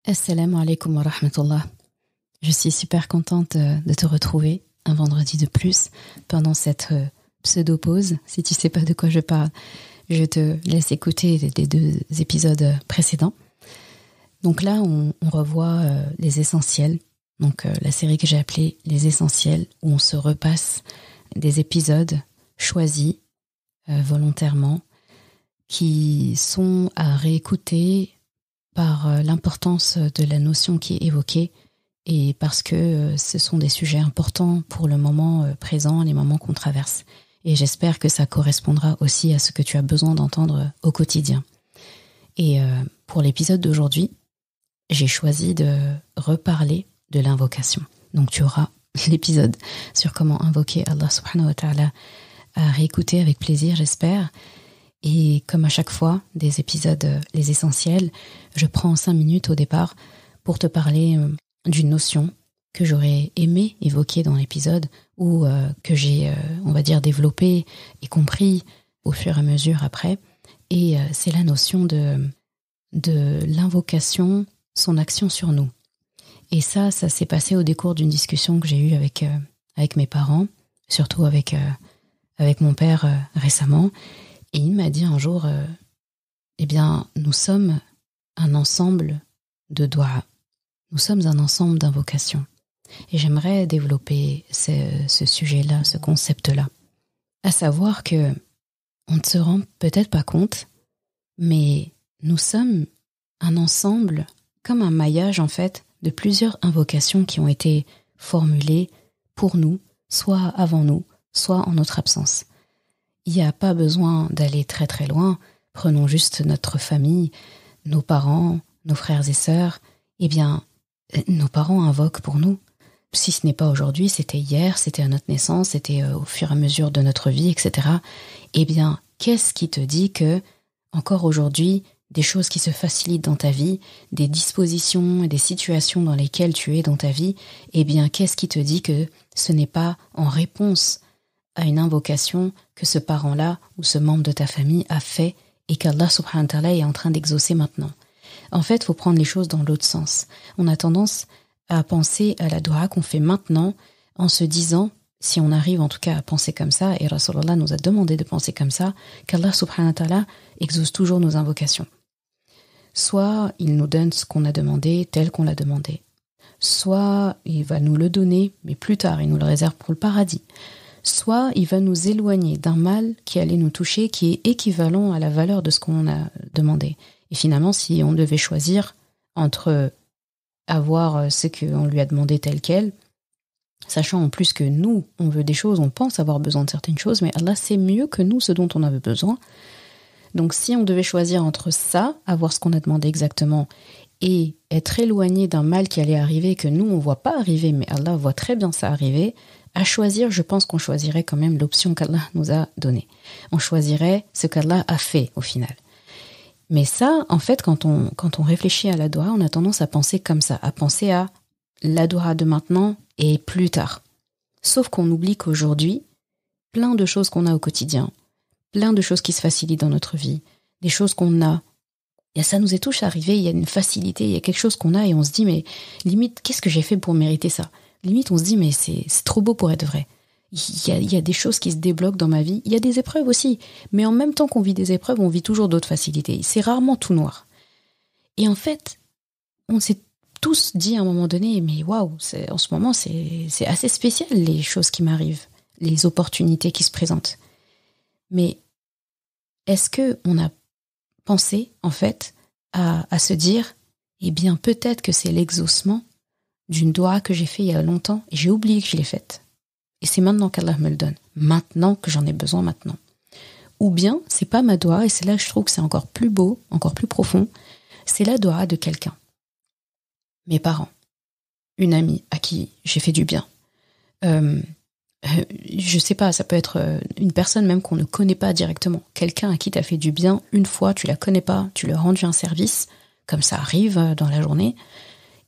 Assalamu alaikum wa rahmatullah. Je suis super contente de te retrouver un vendredi de plus pendant cette pseudo-pause. Si tu sais pas de quoi je parle, je te laisse écouter les 2 épisodes précédents. Donc là, on revoit les essentiels. Donc la série que j'ai appelée Les Essentiels, où on se repasse des épisodes choisis volontairement qui sont à réécouter par l'importance de la notion qui est évoquée et parce que ce sont des sujets importants pour le moment présent, les moments qu'on traverse. Et j'espère que ça correspondra aussi à ce que tu as besoin d'entendre au quotidien. Et pour l'épisode d'aujourd'hui, j'ai choisi de reparler de l'invocation. Donc tu auras l'épisode sur comment invoquer Allah subhanahu wa ta'ala à réécouter avec plaisir, j'espère. Et comme à chaque fois, des épisodes les essentiels, je prends 5 minutes au départ pour te parler d'une notion que j'aurais aimé évoquer dans l'épisode ou que j'ai, on va dire, développé et compris au fur et à mesure après. Et c'est la notion de l'invocation, son action sur nous. Et ça s'est passé au décours d'une discussion que j'ai eue avec mes parents, surtout avec mon père récemment. Et il m'a dit un jour, nous sommes un ensemble de doigts. Nous sommes un ensemble d'invocations. Et j'aimerais développer ce sujet-là, ce concept-là. À savoir que on ne se rend peut-être pas compte, mais nous sommes un ensemble, comme un maillage en fait, de plusieurs invocations qui ont été formulées pour nous, soit avant nous, soit en notre absence. Il n'y a pas besoin d'aller très très loin. Prenons juste notre famille, nos parents, nos frères et sœurs. Nos parents invoquent pour nous. Si ce n'est pas aujourd'hui, c'était hier, c'était à notre naissance, c'était au fur et à mesure de notre vie, etc. Qu'est-ce qui te dit que, encore aujourd'hui, des choses qui se facilitent dans ta vie, des dispositions et des situations dans lesquelles tu es dans ta vie, qu'est-ce qui te dit que ce n'est pas en réponse à une invocation que ce parent-là ou ce membre de ta famille a fait et qu'Allah subhanahu wa ta'ala est en train d'exaucer maintenant. En fait, il faut prendre les choses dans l'autre sens. On a tendance à penser à la dua qu'on fait maintenant en se disant, si on arrive en tout cas à penser comme ça, et Rasulullah nous a demandé de penser comme ça, qu'Allah subhanahu wa ta'ala exauce toujours nos invocations. Soit il nous donne ce qu'on a demandé tel qu'on l'a demandé. Soit il va nous le donner, mais plus tard, il nous le réserve pour le paradis. Soit il va nous éloigner d'un mal qui allait nous toucher, qui est équivalent à la valeur de ce qu'on a demandé. Et finalement, si on devait choisir entre avoir ce qu'on lui a demandé tel quel, sachant en plus que nous, on veut des choses, on pense avoir besoin de certaines choses, mais Allah sait mieux que nous ce dont on avait besoin. Donc si on devait choisir entre ça, avoir ce qu'on a demandé exactement, et être éloigné d'un mal qui allait arriver, que nous, on ne voit pas arriver, mais Allah voit très bien ça arriver, à choisir, je pense qu'on choisirait quand même l'option qu'Allah nous a donnée. On choisirait ce qu'Allah a fait au final. Mais ça, en fait, quand on réfléchit à la doua, on a tendance à penser comme ça, à penser à la doua de maintenant et plus tard. Sauf qu'on oublie qu'aujourd'hui, plein de choses qu'on a au quotidien, plein de choses qui se facilitent dans notre vie, des choses qu'on a, et ça nous est tous arrivé, il y a une facilité, il y a quelque chose qu'on a et on se dit, mais limite, qu'est-ce que j'ai fait pour mériter ça ? Limite, on se dit, mais c'est trop beau pour être vrai. Il y a des choses qui se débloquent dans ma vie. Il y a des épreuves aussi. Mais en même temps qu'on vit des épreuves, on vit toujours d'autres facilités. C'est rarement tout noir. Et en fait, on s'est tous dit à un moment donné, mais waouh, en ce moment, c'est assez spécial les choses qui m'arrivent, les opportunités qui se présentent. Mais est-ce qu'on a pensé, en fait, à se dire, peut-être que c'est l'exaucement d'une doua que j'ai fait il y a longtemps et j'ai oublié que je l'ai faite. Et c'est maintenant qu'Allah me le donne. Maintenant que j'en ai besoin maintenant. Ou bien, c'est pas ma doua et c'est là que je trouve que c'est encore plus beau, encore plus profond. C'est la doua de quelqu'un. Mes parents. Une amie à qui j'ai fait du bien. Je sais pas, ça peut être une personne même qu'on ne connaît pas directement. Quelqu'un à qui t'as fait du bien une fois, tu la connais pas, tu lui as rendu un service, comme ça arrive dans la journée.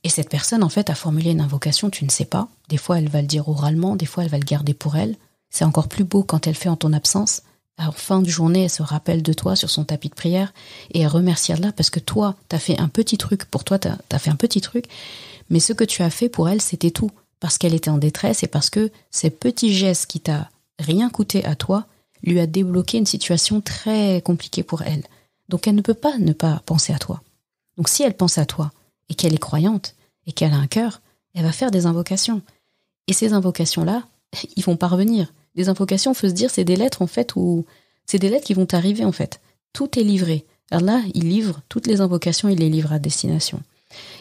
Et cette personne, en fait, a formulé une invocation, tu ne sais pas. Des fois, elle va le dire oralement, des fois, elle va le garder pour elle. C'est encore plus beau quand elle le fait en ton absence. en fin de journée, elle se rappelle de toi sur son tapis de prière et elle remercie Allah parce que toi, t'as fait un petit truc. Pour toi, t'as fait un petit truc. Mais ce que tu as fait pour elle, c'était tout. Parce qu'elle était en détresse et parce que ces petits gestes qui t'a rien coûté à toi lui a débloqué une situation très compliquée pour elle. Donc elle ne peut pas ne pas penser à toi. Donc si elle pense à toi et qu'elle est croyante et qu'elle a un cœur, elle va faire des invocations. Et ces invocations-là, ils vont parvenir. Des invocations, faut se dire, c'est des lettres en fait, ou c'est des lettres qui vont arriver en fait. Tout est livré. Alors là, il livre toutes les invocations, il les livre à destination.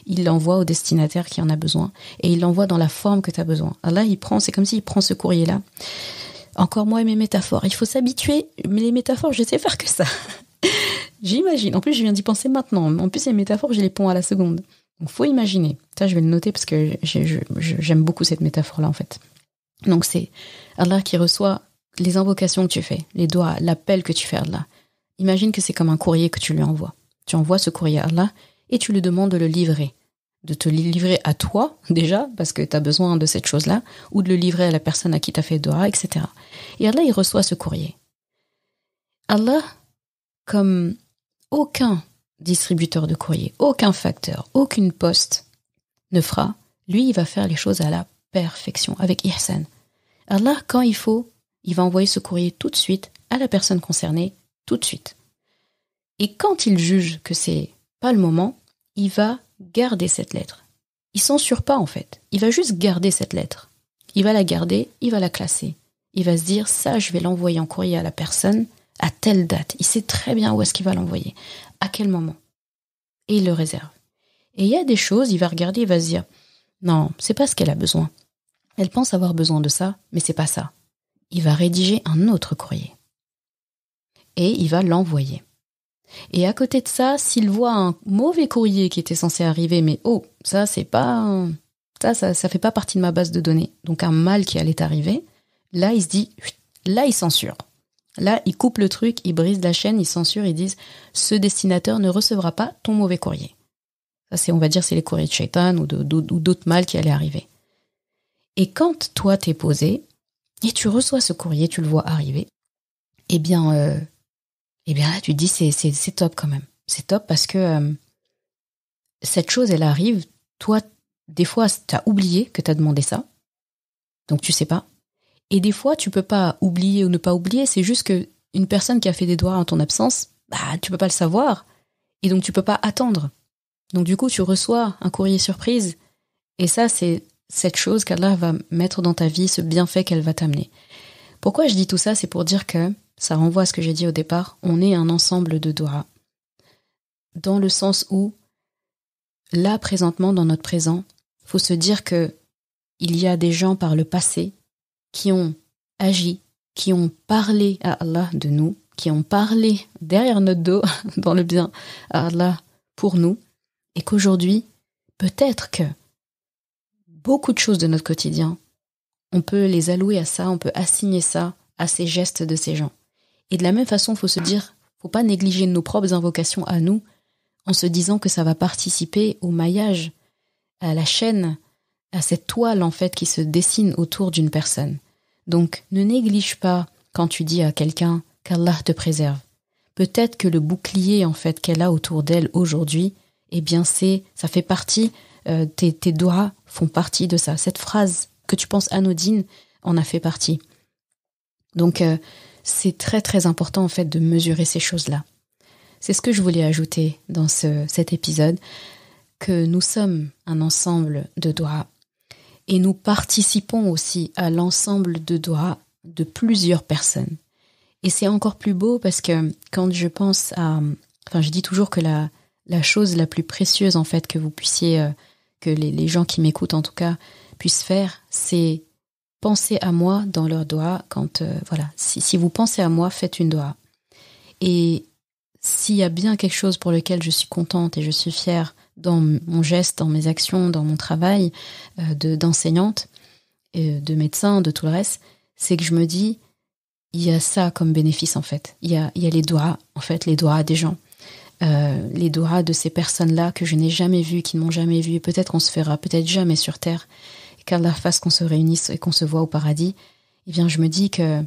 Il l'envoie au destinataire qui en a besoin et il l'envoie dans la forme que tu as besoin. Alors là, c'est comme s'il prend ce courrier-là. Encore moi et mes métaphores. Il faut s'habituer, mais les métaphores, je sais faire que ça. J'imagine. En plus, je viens d'y penser maintenant. En plus, les métaphores, je les ponds à la seconde. Donc, faut imaginer. Ça, je vais le noter parce que j'aime beaucoup cette métaphore-là, en fait. Donc, c'est Allah qui reçoit les invocations que tu fais, les doigts, l'appel que tu fais à Allah. Imagine que c'est comme un courrier que tu lui envoies. Tu envoies ce courrier à Allah et tu lui demandes de le livrer. De te le livrer à toi, déjà, parce que tu as besoin de cette chose-là, ou de le livrer à la personne à qui tu as fait doigt, etc. Et Allah, il reçoit ce courrier. Allah, comme aucun distributeur de courrier, aucun facteur, aucune poste ne fera, lui, il va faire les choses à la perfection, avec ihsan. Allah, quand il faut, il va envoyer ce courrier tout de suite à la personne concernée, tout de suite. Et quand il juge que c'est pas le moment, il va garder cette lettre. Il censure pas en fait. Il va juste garder cette lettre. Il va la garder, il va la classer. Il va se dire, ça, je vais l'envoyer en courrier à la personne à telle date. Il sait très bien où est-ce qu'il va l'envoyer, à quel moment. Et il le réserve. Et il y a des choses, il va regarder, il va se dire, non, c'est pas ce qu'elle a besoin. Elle pense avoir besoin de ça, mais c'est pas ça. Il va rédiger un autre courrier. Et il va l'envoyer. Et à côté de ça, s'il voit un mauvais courrier qui était censé arriver, mais oh, ça c'est pas... Ça fait pas partie de ma base de données. Donc un mal qui allait arriver, là il se dit, là il censure. Là il coupe le truc, il brise la chaîne, il censure, ils disent, ce destinateur ne recevra pas ton mauvais courrier. Ça c'est, on va dire, c'est les courriers de Shaitan ou d'autres mal qui allaient arriver. Et quand toi t'es posé, et tu reçois ce courrier, tu le vois arriver, eh bien là, tu te dis, c'est top quand même. C'est top parce que cette chose, elle arrive. Toi, des fois, t'as oublié que t'as demandé ça. Donc, tu sais pas. Et des fois, tu peux pas oublier ou ne pas oublier. C'est juste que une personne qui a fait des doigts en ton absence, tu peux pas le savoir. Et donc, tu peux pas attendre. Donc, du coup, tu reçois un courrier surprise. Et ça, c'est cette chose qu'Allah va mettre dans ta vie, ce bienfait qu'elle va t'amener. Pourquoi je dis tout ça? C'est pour dire que ça renvoie à ce que j'ai dit au départ, on est un ensemble de doigts. Dans le sens où, là, présentement, dans notre présent, il faut se dire que il y a des gens par le passé qui ont agi, qui ont parlé à Allah de nous, qui ont parlé derrière notre dos, dans le bien, à Allah pour nous, et qu'aujourd'hui, peut-être que beaucoup de choses de notre quotidien, on peut les allouer à ça, on peut assigner ça à ces gestes de ces gens. Et de la même façon, il faut se dire, faut pas négliger nos propres invocations à nous, en se disant que ça va participer au maillage, à la chaîne, à cette toile en fait qui se dessine autour d'une personne. Donc, ne néglige pas quand tu dis à quelqu'un qu'Allah te préserve. Peut-être que le bouclier en fait qu'elle a autour d'elle aujourd'hui, eh bien ça fait partie, tes doigts font partie de ça. Cette phrase que tu penses anodine en a fait partie. Donc, c'est très très important en fait de mesurer ces choses-là. C'est ce que je voulais ajouter dans cet épisode, que nous sommes un ensemble de doigts et nous participons aussi à l'ensemble de doigts de plusieurs personnes. Et c'est encore plus beau parce que quand je pense à... Enfin, je dis toujours que la chose la plus précieuse en fait que vous puissiez, que les gens qui m'écoutent en tout cas, puissent faire, c'est penser à moi dans leurs doigts quand, voilà, si vous pensez à moi, faites une doigt. Et s'il y a bien quelque chose pour lequel je suis contente et je suis fière dans mon geste, dans mes actions, dans mon travail d'enseignante, de médecin, de tout le reste, c'est que je me dis, il y a ça comme bénéfice en fait. Il y a les doigts, en fait, les doigts des gens. Les doigts de ces personnes-là que je n'ai jamais vues, qui ne m'ont jamais vues. Peut-être on se verra, peut-être jamais sur Terre. Qu'Allah fasse qu'on se réunisse et qu'on se voit au paradis, eh bien je me dis que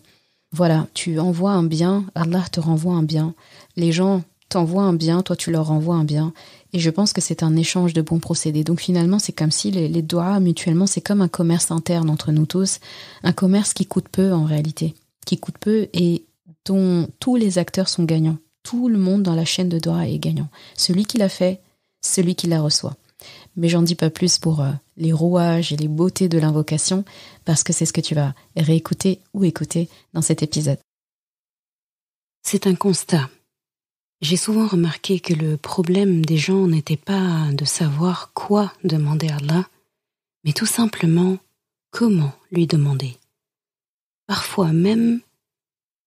voilà, tu envoies un bien, Allah te renvoie un bien. Les gens t'envoient un bien, toi tu leur renvoies un bien. Et je pense que c'est un échange de bons procédés. Donc finalement, c'est comme si les doigts mutuellement, c'est comme un commerce interne entre nous tous. Un commerce qui coûte peu en réalité. Qui coûte peu et dont tous les acteurs sont gagnants. Tout le monde dans la chaîne de doigts est gagnant. Celui qui l'a fait, celui qui la reçoit. Mais j'en dis pas plus pour les rouages et les beautés de l'invocation, parce que c'est ce que tu vas réécouter ou écouter dans cet épisode. C'est un constat. J'ai souvent remarqué que le problème des gens n'était pas de savoir quoi demander à Allah, mais tout simplement comment lui demander. Parfois même,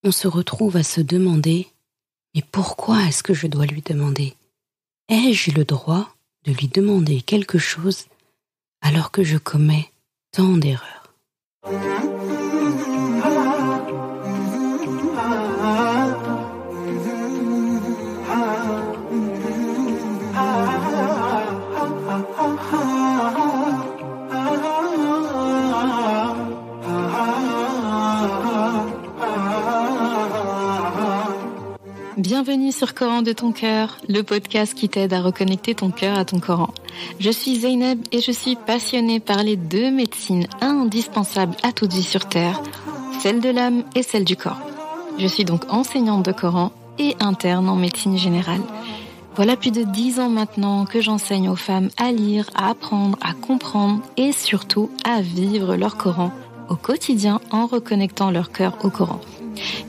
on se retrouve à se demander « Mais pourquoi est-ce que je dois lui demander ? Ai-je le droit de lui demander quelque chose alors que je commets tant d'erreurs ?» Bienvenue sur Coran de ton cœur, le podcast qui t'aide à reconnecter ton cœur à ton Coran. Je suis Zeynep et je suis passionnée par les deux médecines indispensables à toute vie sur Terre, celle de l'âme et celle du corps. Je suis donc enseignante de Coran et interne en médecine générale. Voilà plus de 10 ans maintenant que j'enseigne aux femmes à lire, à apprendre, à comprendre et surtout à vivre leur Coran au quotidien en reconnectant leur cœur au Coran.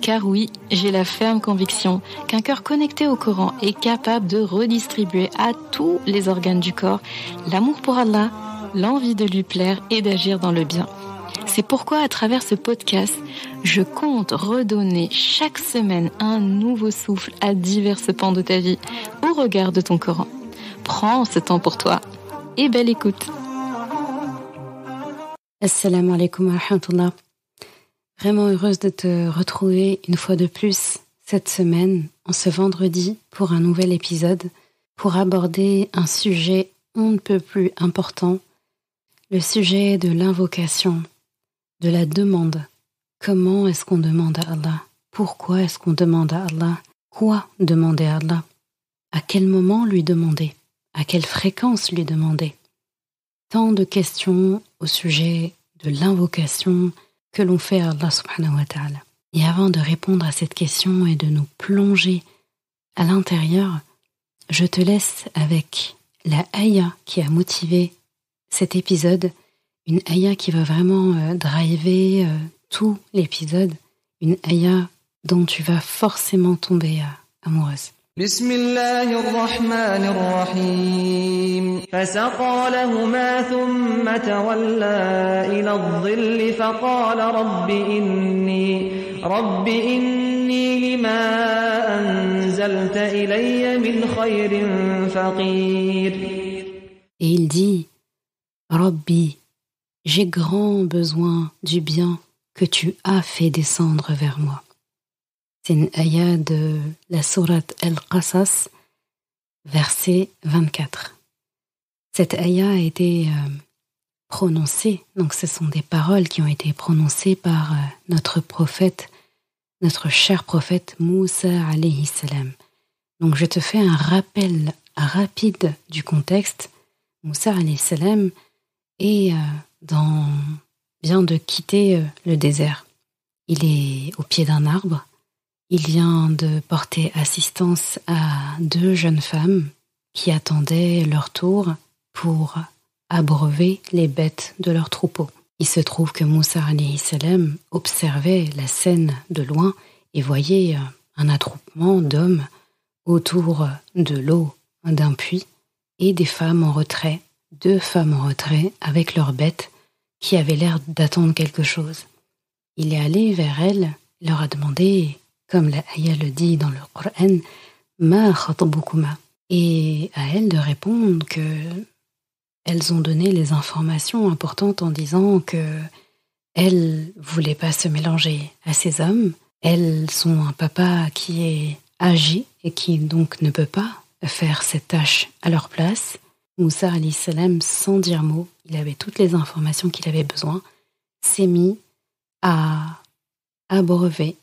Car oui, j'ai la ferme conviction qu'un cœur connecté au Coran est capable de redistribuer à tous les organes du corps l'amour pour Allah, l'envie de lui plaire et d'agir dans le bien. C'est pourquoi à travers ce podcast, je compte redonner chaque semaine un nouveau souffle à divers pans de ta vie au regard de ton Coran. Prends ce temps pour toi et belle écoute. Assalamu alaikum wa rahmatullah. Vraiment heureuse de te retrouver une fois de plus cette semaine, en ce vendredi, pour un nouvel épisode, pour aborder un sujet on ne peut plus important, le sujet de l'invocation, de la demande. Comment est-ce qu'on demande à Allah ? Pourquoi est-ce qu'on demande à Allah ? Quoi demander à Allah ? À quel moment lui demander ? À quelle fréquence lui demander ? Tant de questions au sujet de l'invocation que l'on fait à Allah subhanahu wa ta'ala. Et avant de répondre à cette question et de nous plonger à l'intérieur, je te laisse avec la ayah qui a motivé cet épisode, une ayah qui va vraiment driver tout l'épisode, une ayah dont tu vas forcément tomber amoureuse. بسم الله الرحمن الرحيم فسقى لهما ثم تولى إلى الظل فقال رب إني لما أنزلت إلي من خير فقير. Et il dit, Rabbi, j'ai grand besoin du bien que tu as fait descendre vers moi. C'est une ayah de la sourate Al-Qasas, verset 24. Cette ayah a été prononcée, donc ce sont des paroles qui ont été prononcées par notre prophète, notre cher prophète Moussa alayhi salam. Donc je te fais un rappel rapide du contexte. Moussa alayhi salam vient de quitter le désert. Il est au pied d'un arbre. Il vient de porter assistance à 2 jeunes femmes qui attendaient leur tour pour abreuver les bêtes de leur troupeau. Il se trouve que Moussa alayhi salam observait la scène de loin et voyait un attroupement d'hommes autour de l'eau d'un puits et des femmes en retrait, 2 femmes en retrait avec leurs bêtes qui avaient l'air d'attendre quelque chose. Il est allé vers elles, leur a demandé, comme la ayah le dit dans le Coran, Ma khatabukuma, et à elles de répondre que elles ont donné les informations importantes en disant que elles voulaient pas se mélanger à ces hommes. Elles sont un papa qui est âgé et qui donc ne peut pas faire cette tâche à leur place. Moussa alayhi salam, sans dire mot, il avait toutes les informations qu'il avait besoin, s'est mis à abreuver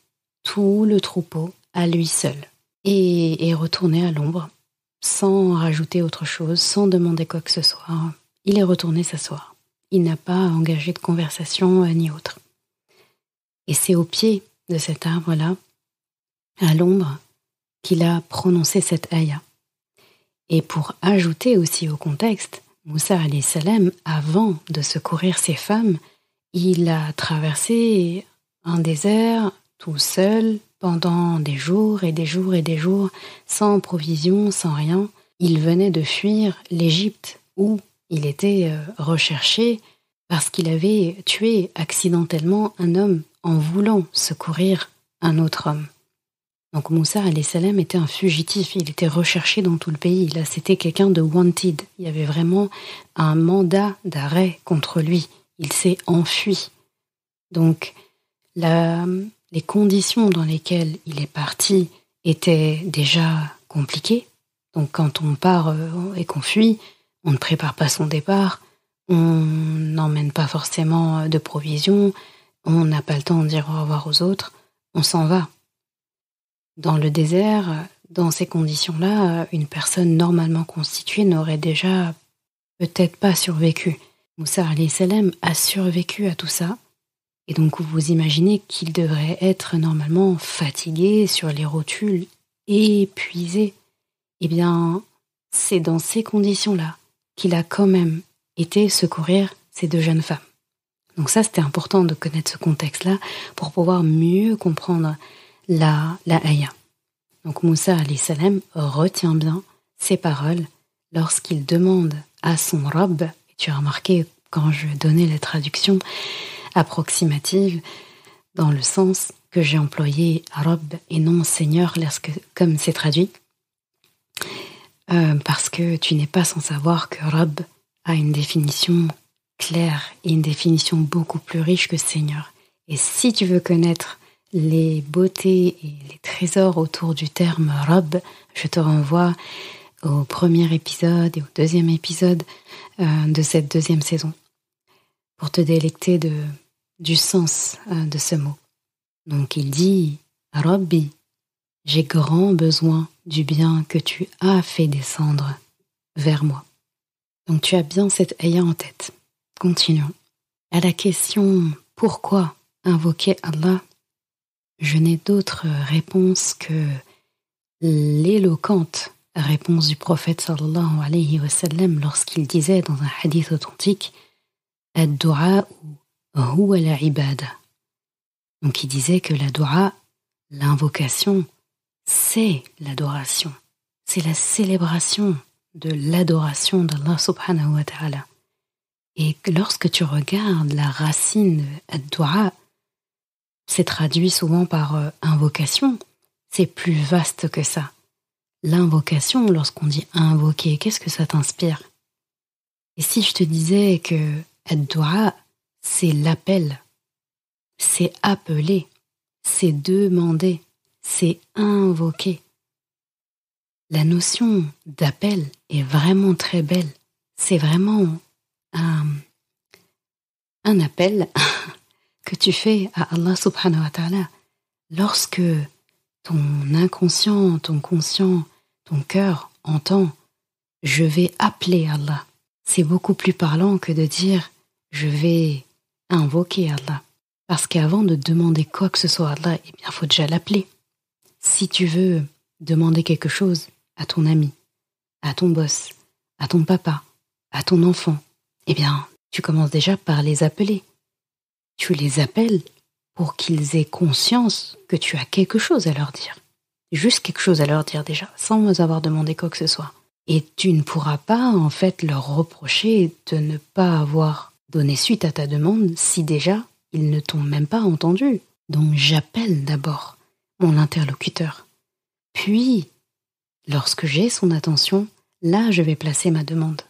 tout le troupeau à lui seul et est retourné à l'ombre sans rajouter autre chose, sans demander quoi que ce soit. Il est retourné s'asseoir. Il n'a pas engagé de conversation ni autre. Et c'est au pied de cet arbre-là, à l'ombre, qu'il a prononcé cette ayah. Et pour ajouter aussi au contexte, Moussa alayhi salam, avant de secourir ses femmes, il a traversé un désert tout seul pendant des jours et des jours et des jours, sans provision, sans rien. Il venait de fuir l'Égypte où il était recherché parce qu'il avait tué accidentellement un homme en voulant secourir un autre homme. Donc Moussa alayhi salam était un fugitif, il était recherché dans tout le pays. Là, c'était quelqu'un de wanted. Il y avait vraiment un mandat d'arrêt contre lui. Il s'est enfui. Donc, les conditions dans lesquelles il est parti étaient déjà compliquées. Donc, quand on part et qu'on fuit, on ne prépare pas son départ, on n'emmène pas forcément de provisions, on n'a pas le temps de dire au revoir aux autres, on s'en va. Dans le désert, dans ces conditions-là, une personne normalement constituée n'aurait déjà peut-être pas survécu. Moussa alayhi salam a survécu à tout ça. Et donc vous imaginez qu'il devrait être normalement fatigué, sur les rotules, épuisé. Eh bien, c'est dans ces conditions-là qu'il a quand même été secourir ces deux jeunes femmes. Donc ça, c'était important de connaître ce contexte-là pour pouvoir mieux comprendre la ayah. Donc Moussa alayhi salam retient bien ces paroles lorsqu'il demande à son Rabb, et tu as remarqué quand je donnais la traduction approximative dans le sens que j'ai employé Rabb et non Seigneur, comme c'est traduit, parce que tu n'es pas sans savoir que Rabb a une définition claire et une définition beaucoup plus riche que Seigneur. Et si tu veux connaître les beautés et les trésors autour du terme Rabb, je te renvoie au premier épisode et au deuxième épisode de cette deuxième saison pour te délecter du sens de ce mot. Donc il dit « Rabbi, j'ai grand besoin du bien que tu as fait descendre vers moi. » Donc tu as bien cette ayah en tête. Continuons. À la question « Pourquoi invoquer Allah ?» je n'ai d'autre réponse que l'éloquente réponse du prophète sallallahu alayhi wa sallam lorsqu'il disait dans un hadith authentique « Ad-du'a huwa la ibada ». Donc il disait que la dua, l'invocation, c'est l'adoration. C'est la célébration de l'adoration d'Allah subhanahu wa ta'ala. Et lorsque tu regardes la racine ad-du'a, c'est traduit souvent par invocation. C'est plus vaste que ça. L'invocation, lorsqu'on dit invoquer, qu'est-ce que ça t'inspire? Et si je te disais que ad-du'a, c'est l'appel, c'est appeler, c'est demander, c'est invoquer. La notion d'appel est vraiment très belle. C'est vraiment un appel que tu fais à Allah subhanahu wa ta'ala lorsque ton inconscient, ton conscient, ton cœur entend « je vais appeler Allah ». C'est beaucoup plus parlant que de dire « je vais invoquer Allah ». Parce qu'avant de demander quoi que ce soit à Allah, eh bien, il faut déjà l'appeler. Si tu veux demander quelque chose à ton ami, à ton boss, à ton papa, à ton enfant, eh bien, tu commences déjà par les appeler. Tu les appelles pour qu'ils aient conscience que tu as quelque chose à leur dire. Juste quelque chose à leur dire déjà, sans avoir demandé quoi que ce soit. Et tu ne pourras pas, en fait, leur reprocher de ne pas avoir donné suite à ta demande si déjà ils ne t'ont même pas entendu. Donc j'appelle d'abord mon interlocuteur. Puis, lorsque j'ai son attention, là je vais placer ma demande.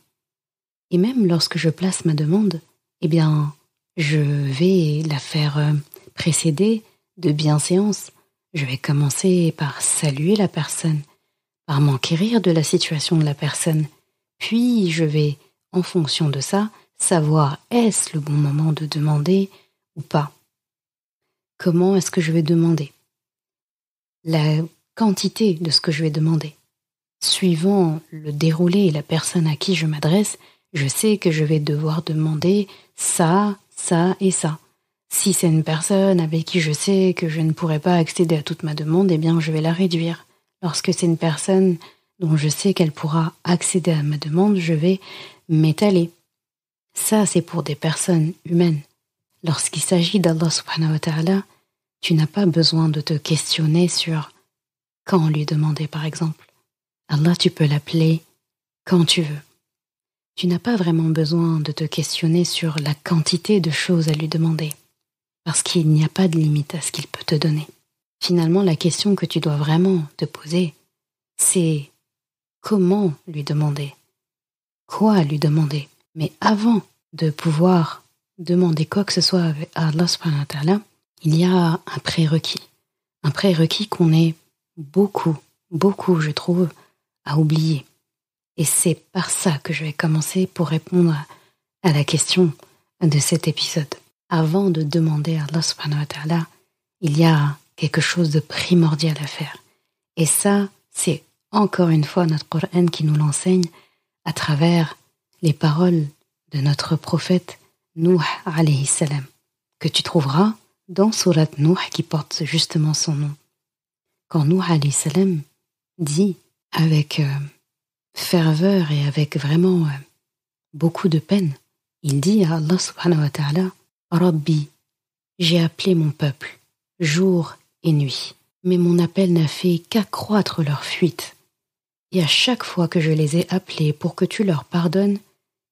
Et même lorsque je place ma demande, eh bien, je vais la faire précéder de bienséance. Je vais commencer par saluer la personne, par m'enquérir de la situation de la personne. Puis je vais, en fonction de ça, savoir est-ce le bon moment de demander ou pas. Comment est-ce que je vais demander? la quantité de ce que je vais demander. Suivant le déroulé et la personne à qui je m'adresse, je sais que je vais devoir demander ça, ça et ça. Si c'est une personne avec qui je sais que je ne pourrai pas accéder à toute ma demande, eh bien je vais la réduire. Lorsque c'est une personne dont je sais qu'elle pourra accéder à ma demande, je vais m'étaler. Ça, c'est pour des personnes humaines. Lorsqu'il s'agit d'Allah subhanahu wa ta'ala, tu n'as pas besoin de te questionner sur quand lui demander, par exemple. Allah, tu peux l'appeler quand tu veux. Tu n'as pas vraiment besoin de te questionner sur la quantité de choses à lui demander, parce qu'il n'y a pas de limite à ce qu'il peut te donner. Finalement, la question que tu dois vraiment te poser, c'est comment lui demander, quoi lui demander. Mais avant de pouvoir demander quoi que ce soit à Allah subhanahu wa ta'ala, il y a un prérequis. Un prérequis qu'on est beaucoup, je trouve, à oublier. Et c'est par ça que je vais commencer pour répondre à la question de cet épisode. Avant de demander à Allah subhanahu wa ta'ala, il y a quelque chose de primordial à faire. Et ça, c'est encore une fois notre Coran qui nous l'enseigne à travers les paroles de notre prophète Nuh alayhi salam, que tu trouveras dans Surat Nuh qui porte justement son nom. Quand Nuh alayhi salam dit avec ferveur et avec vraiment beaucoup de peine, il dit à Allah subhanahu wa ta'ala, Rabbi, j'ai appelé mon peuple jour et nuit, mais mon appel n'a fait qu'accroître leur fuite. Et à chaque fois que je les ai appelés pour que tu leur pardonnes,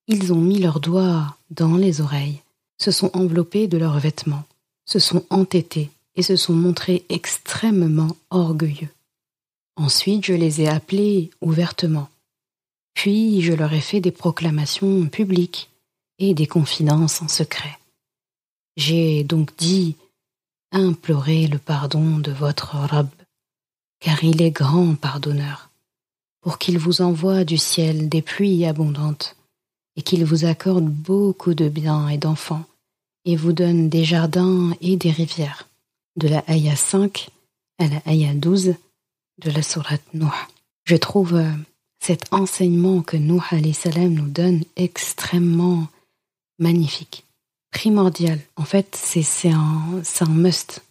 ils ont mis leurs doigts dans les oreilles, se sont enveloppés de leurs vêtements, se sont entêtés et se sont montrés extrêmement orgueilleux. Ensuite, je les ai appelés ouvertement. Puis, je leur ai fait des proclamations publiques et des confidences en secret. J'ai donc dit « Implorez le pardon de votre Rabb, car il est grand pardonneur, pour qu'il vous envoie du ciel des pluies abondantes et qu'il vous accorde beaucoup de biens et d'enfants et vous donne des jardins et des rivières. » De la Aya 5 à la Aya 12 de la sourate Nuh. Je trouve cet enseignement que Nuh alayhi salam nous donne extrêmement magnifique, primordial. En fait, c'est un must.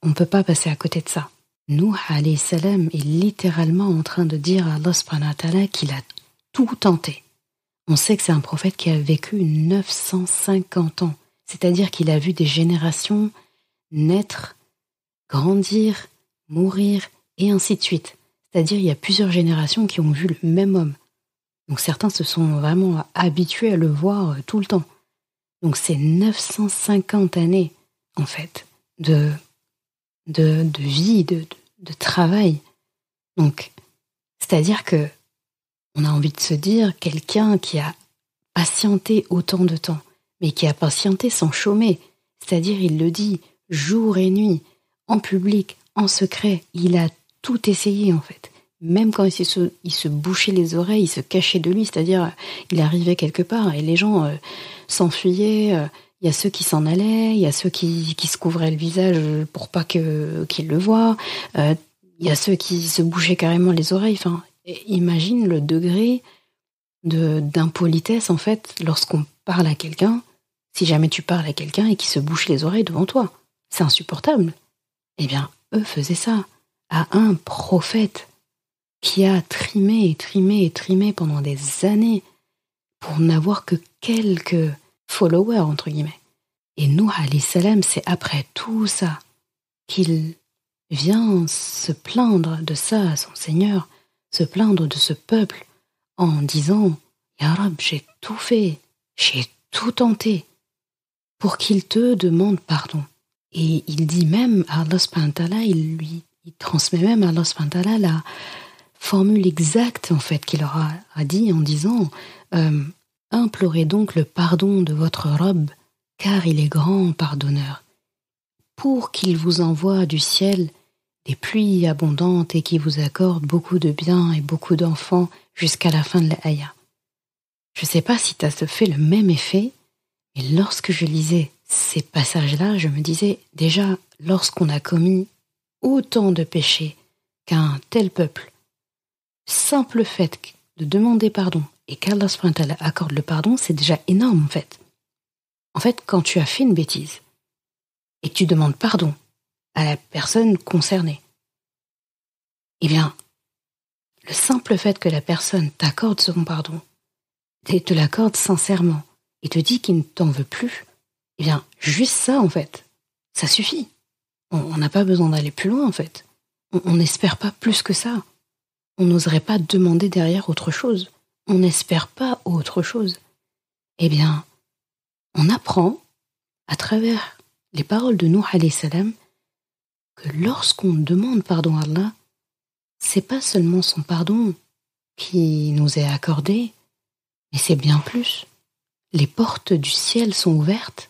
On ne peut pas passer à côté de ça. Nuh alayhi salam est littéralement en train de dire à Allah subhanahu wa ta'ala qu'il a tout tenté. On sait que c'est un prophète qui a vécu 950 ans, c'est-à-dire qu'il a vu des générations naître, grandir, mourir, et ainsi de suite. C'est-à-dire il y a plusieurs générations qui ont vu le même homme. Donc certains se sont vraiment habitués à le voir tout le temps. Donc c'est 950 années, en fait, de vie, de travail. Donc, c'est-à-dire que on a envie de se dire quelqu'un qui a patienté autant de temps, mais qui a patienté sans chômer. C'est-à-dire, il le dit, jour et nuit, en public, en secret, il a tout essayé en fait. Même quand il se bouchait les oreilles, il se cachait de lui, c'est-à-dire il arrivait quelque part et les gens s'enfuyaient. Il y a ceux qui s'en allaient, il y a ceux qui se couvraient le visage pour pas qu'ils le voient. Il y a ceux qui se bouchaient carrément les oreilles. Enfin, imagine le degré d'impolitesse en fait lorsqu'on parle à quelqu'un. Si jamais tu parles à quelqu'un et qu'il se bouche les oreilles devant toi, c'est insupportable. Eh bien, eux faisaient ça à un prophète qui a trimé pendant des années pour n'avoir que quelques followers, entre guillemets. Et Nuh alayhi salam, c'est après tout ça qu'il vient se plaindre de ça à son Seigneur, se plaindre de ce peuple en disant « Ya Rab, j'ai tout fait, j'ai tout tenté pour qu'il te demande pardon. » Et il dit même à Allah subhanahu wa ta'ala, il transmet même à Allah subhanahu wa ta'ala la formule exacte en fait qu'il leur a dit en disant implorez donc le pardon de votre Rabb, car il est grand pardonneur, pour qu'il vous envoie du ciel des pluies abondantes et qu'il vous accorde beaucoup de biens et beaucoup d'enfants jusqu'à la fin de la Aya. Je ne sais pas si ça te fait le même effet, mais lorsque je lisais ces passages-là, je me disais, déjà, lorsqu'on a commis autant de péchés qu'un tel peuple, simple fait de demander pardon et qu'Allah subhanahu wa ta'ala accorde le pardon, c'est déjà énorme en fait. En fait, quand tu as fait une bêtise et que tu demandes pardon à la personne concernée, eh bien, le simple fait que la personne t'accorde son pardon, et te l'accorde sincèrement, et te dit qu'il ne t'en veut plus, eh bien, juste ça, en fait, ça suffit. On n'a pas besoin d'aller plus loin, en fait. On n'espère pas plus que ça. On n'oserait pas demander derrière autre chose. On n'espère pas autre chose. Eh bien, on apprend, à travers les paroles de Nuh alayhi salam, que lorsqu'on demande pardon à Allah, c'est pas seulement son pardon qui nous est accordé, mais c'est bien plus. Les portes du ciel sont ouvertes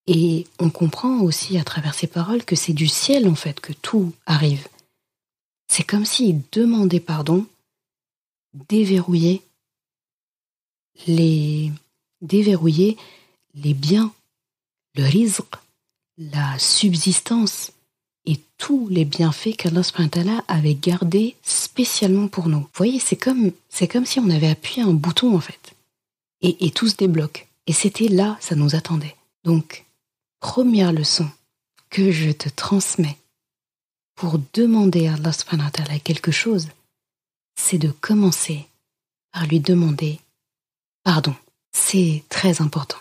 et on comprend aussi à travers ces paroles que c'est du ciel en fait que tout arrive. C'est comme s'il demandait pardon, déverrouiller les biens, le rizq, la subsistance et tous les bienfaits qu'Allah subhanahu wa ta'ala avait gardés spécialement pour nous. Vous voyez, c'est comme si on avait appuyé un bouton en fait. Et tout se débloque. Et c'était là, ça nous attendait. Donc, première leçon que je te transmets pour demander à Allah subhanahu wa ta'ala quelque chose, c'est de commencer par lui demander pardon. C'est très important.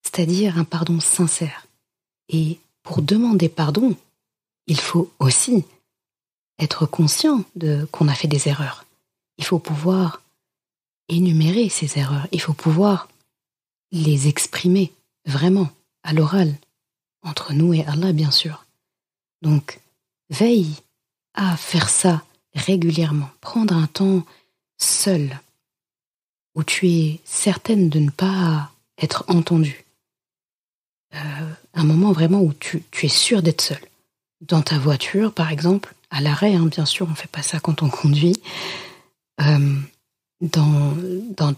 C'est-à-dire un pardon sincère. Et pour demander pardon, il faut aussi être conscient qu'on a fait des erreurs. Il faut pouvoir énumérer ces erreurs. Il faut pouvoir les exprimer vraiment à l'oral, entre nous et Allah bien sûr. Donc, veille à faire ça régulièrement. Prendre un temps seul, où tu es certaine de ne pas être entendue. Un moment vraiment où tu es sûre d'être seule. Dans ta voiture, par exemple, à l'arrêt, bien sûr, on ne fait pas ça quand on conduit. Dans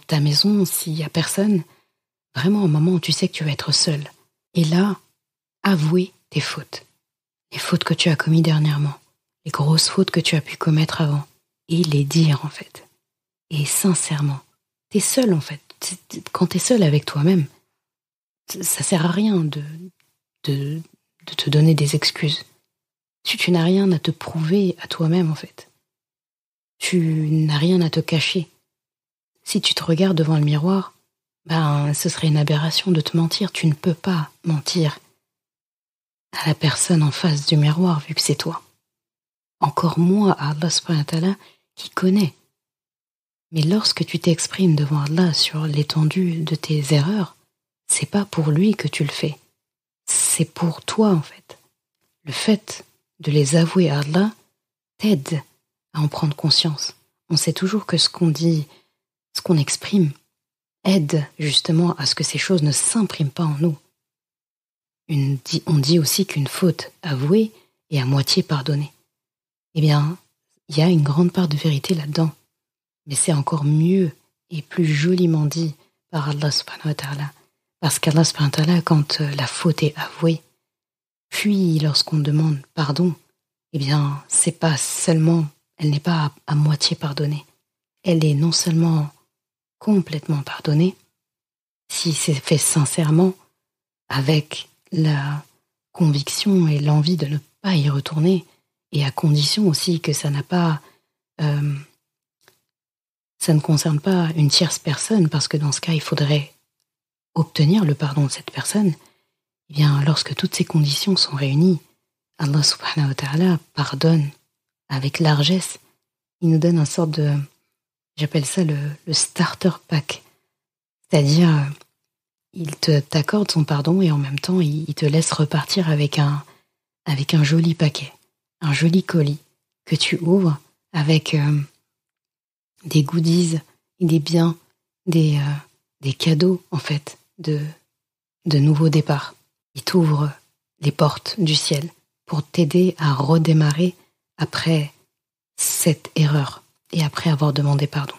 ta maison, s'il n'y a personne, vraiment un moment où tu sais que tu vas être seule. Et là, avouer tes fautes. Les fautes que tu as commises dernièrement. Les grosses fautes que tu as pu commettre avant. Et les dire, en fait. Et sincèrement. T'es seule, en fait. Quand t'es seule avec toi-même, ça sert à rien de te donner des excuses. Tu n'as rien à te prouver à toi-même, en fait. Tu n'as rien à te cacher. Si tu te regardes devant le miroir, ce serait une aberration de te mentir. Tu ne peux pas mentir à la personne en face du miroir, vu que c'est toi. Encore moins à Allah subhanahu wa ta'ala qui connaît. Mais lorsque tu t'exprimes devant Allah sur l'étendue de tes erreurs, c'est pas pour lui que tu le fais. C'est pour toi, en fait. Le fait de les avouer à Allah t'aide à en prendre conscience. On sait toujours que ce qu'on dit, ce qu'on exprime, aide justement à ce que ces choses ne s'impriment pas en nous. On dit aussi qu'une faute avouée est à moitié pardonnée. Eh bien, il y a une grande part de vérité là-dedans. Mais c'est encore mieux et plus joliment dit par Allah subhanahu wa ta'ala. Parce qu'Allah subhanahu wa ta'ala, quand la faute est avouée, puis lorsqu'on demande pardon, eh bien, c'est pas seulement, elle n'est pas à moitié pardonnée. Elle est non seulement complètement pardonnée, si c'est fait sincèrement, avec la conviction et l'envie de ne pas y retourner, et à condition aussi que ça ne concerne pas une tierce personne, parce que dans ce cas, il faudrait obtenir le pardon de cette personne. Eh bien, lorsque toutes ces conditions sont réunies, Allah subhanahu wa ta'ala pardonne avec largesse. Il nous donne une sorte de, j'appelle ça le starter pack. C'est-à-dire, il t'accorde son pardon et en même temps, il te laisse repartir avec un joli paquet, un joli colis que tu ouvres avec des goodies, des biens, des cadeaux, en fait, de nouveaux départs. Il t'ouvre les portes du ciel pour t'aider à redémarrer après cette erreur et après avoir demandé pardon.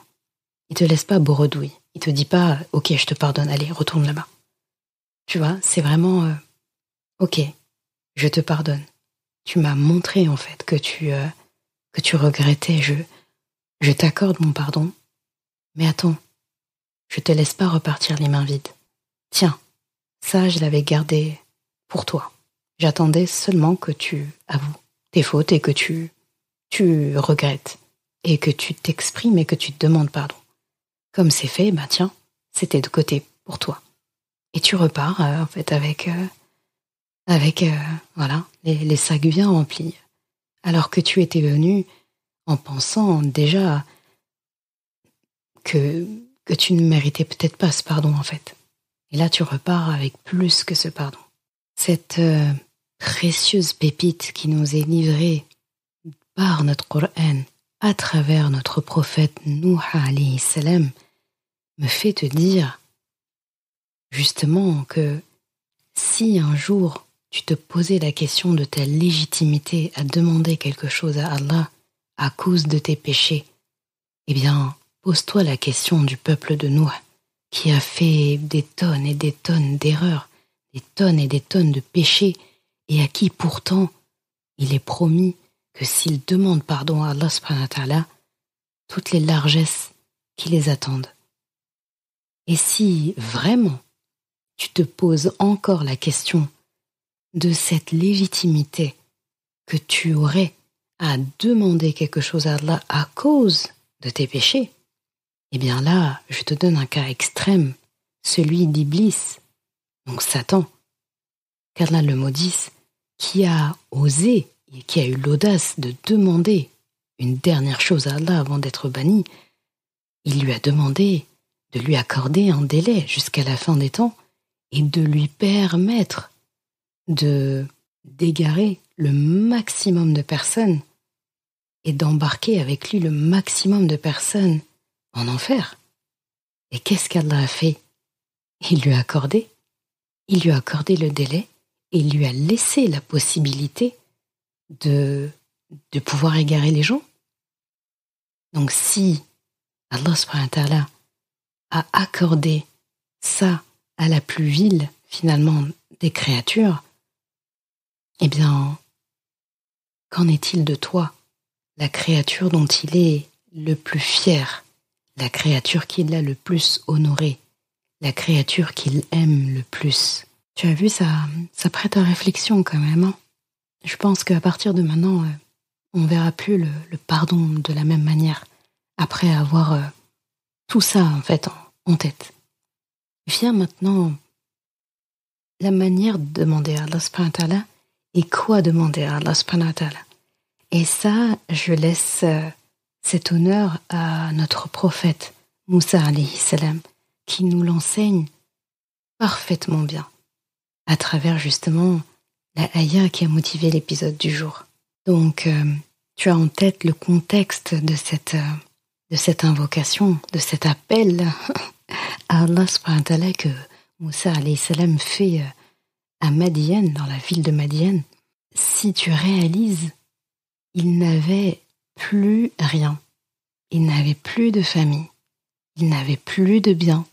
Il te laisse pas bredouille. Il te dit pas « Ok, je te pardonne, allez, retourne là-bas ». Tu vois, c'est vraiment « Ok, je te pardonne ». Tu m'as montré en fait que tu que tu regrettais, je t'accorde mon pardon. Mais attends, je te laisse pas repartir les mains vides. Tiens, ça je l'avais gardé pour toi. J'attendais seulement que tu avoues tes fautes et que tu regrettes et que tu t'exprimes et que tu te demandes pardon. Comme c'est fait, tiens, c'était de côté pour toi. Et tu repars en fait avec voilà, les sacs bien remplis. Alors que tu étais venu en pensant déjà que tu ne méritais peut-être pas ce pardon en fait. Et là tu repars avec plus que ce pardon. Cette précieuse pépite qui nous est livrée par notre Coran à travers notre prophète Nuh alayhi salam me fait te dire justement que si un jour tu te posais la question de ta légitimité à demander quelque chose à Allah à cause de tes péchés, eh bien, pose-toi la question du peuple de Nuh qui a fait des tonnes et des tonnes d'erreurs, des tonnes et des tonnes de péchés et à qui pourtant il est promis que s'ils demandent pardon à Allah subhanahu wa ta'ala, toutes les largesses qui les attendent. Et si vraiment tu te poses encore la question de cette légitimité que tu aurais à demander quelque chose à Allah à cause de tes péchés, eh bien là, je te donne un cas extrême, celui d'Iblis, donc Satan, qu'Allah le maudisse, qui a osé et qui a eu l'audace de demander une dernière chose à Allah avant d'être banni. Il lui a demandé de lui accorder un délai jusqu'à la fin des temps et de lui permettre d'égarer le maximum de personnes et d'embarquer avec lui le maximum de personnes en enfer. Et qu'est-ce qu'Allah a fait? Il lui a accordé le délai et il lui a laissé la possibilité de pouvoir égarer les gens. Donc si Allah subhanahu wa ta'ala a accordé ça à la plus vile finalement des créatures, eh bien, qu'en est-il de toi, la créature dont il est le plus fier, la créature qu'il a le plus honorée, la créature qu'il aime le plus? Tu as vu, ça prête à réflexion quand même. Hein. Je pense qu'à partir de maintenant, on ne verra plus le pardon de la même manière, après avoir tout ça en fait en tête. Vient maintenant la manière de demander à Allah subhanahu wa ta'ala et quoi demander à Allah subhanahu wa ta'ala. Et ça, je laisse cet honneur à notre prophète Moussa alayhi salam, qui nous l'enseigne parfaitement bien, à travers justement la ayah qui a motivé l'épisode du jour. Donc, tu as en tête le contexte de cette invocation, de cet appel à Allah subhanahu wa ta'ala que Moussa alayhi salam fait à Madian, dans la ville de Madian. Si tu réalises, il n'avait plus rien. Il n'avait plus de famille. Il n'avait plus de biens.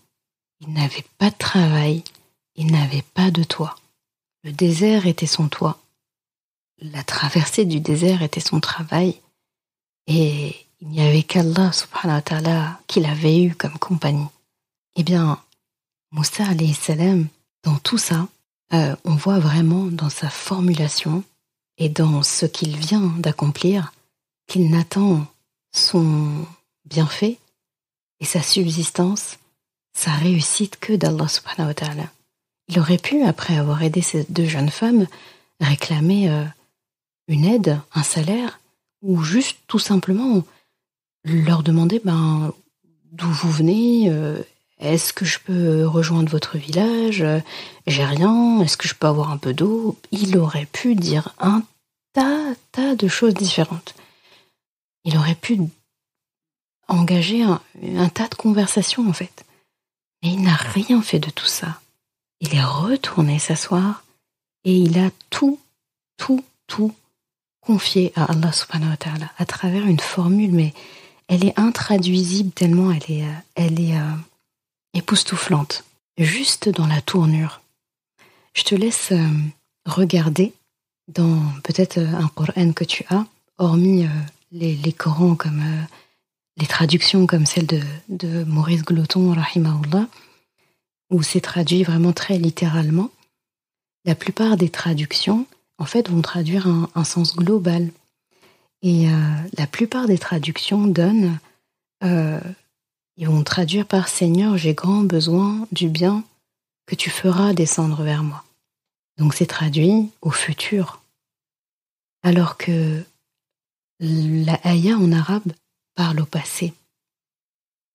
Il n'avait pas de travail. Il n'avait pas de toit. Le désert était son toit. La traversée du désert était son travail. Et il n'y avait qu'Allah subhanahu wa ta'ala qu'il avait eu comme compagnie. Eh bien, Moussa alayhi salam, dans tout ça, on voit vraiment dans sa formulation et dans ce qu'il vient d'accomplir qu'il n'attend son bienfait et sa subsistance, sa réussite que d'Allah subhanahu wa ta'ala. Il aurait pu, après avoir aidé ces deux jeunes femmes, réclamer une aide, un salaire, ou juste tout simplement leur demander d'où vous venez, est-ce que je peux rejoindre votre village, j'ai rien, est-ce que je peux avoir un peu d'eau. Il aurait pu dire un tas de choses différentes. Il aurait pu engager un tas de conversations en fait. Mais il n'a rien fait de tout ça. Il est retourné s'asseoir et il a tout confié à Allah subhanahu wa ta'ala à travers une formule, mais elle est intraduisible tellement elle est époustouflante. Juste dans la tournure. Je te laisse regarder dans peut-être un Coran que tu as, hormis les Corans comme les traductions comme celle de Maurice Gloton, rahimahullah, où c'est traduit vraiment très littéralement, la plupart des traductions, en fait, vont traduire un sens global. Et la plupart des traductions donnent, ils vont traduire par « Seigneur, j'ai grand besoin du bien que tu feras descendre vers moi ». Donc c'est traduit au futur. Alors que la ayah en arabe parle au passé.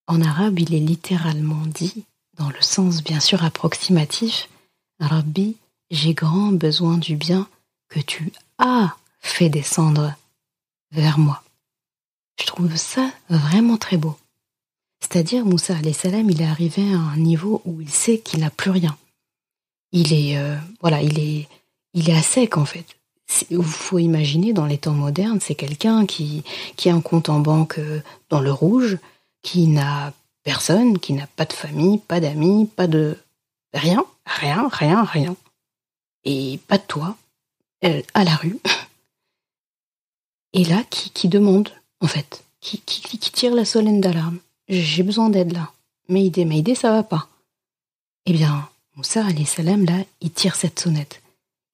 En arabe, il est littéralement dit, dans le sens bien sûr approximatif, « Rabbi, j'ai grand besoin du bien que tu as fait descendre vers moi ». Je trouve ça vraiment très beau. C'est-à-dire, Moussa alayhi salam, il est arrivé à un niveau où il sait qu'il n'a plus rien. Il est à sec en fait. Il faut imaginer dans les temps modernes, c'est quelqu'un qui a un compte en banque dans le rouge, qui n'a personne, qui n'a pas de famille, pas d'amis, pas de rien. Et pas de toit, à la rue. Et là, qui demande, en fait, qui tire la sonnette d'alarme. J'ai besoin d'aide là. Maïdé, ça va pas. Eh bien, Moussa alayhi salam, là, il tire cette sonnette.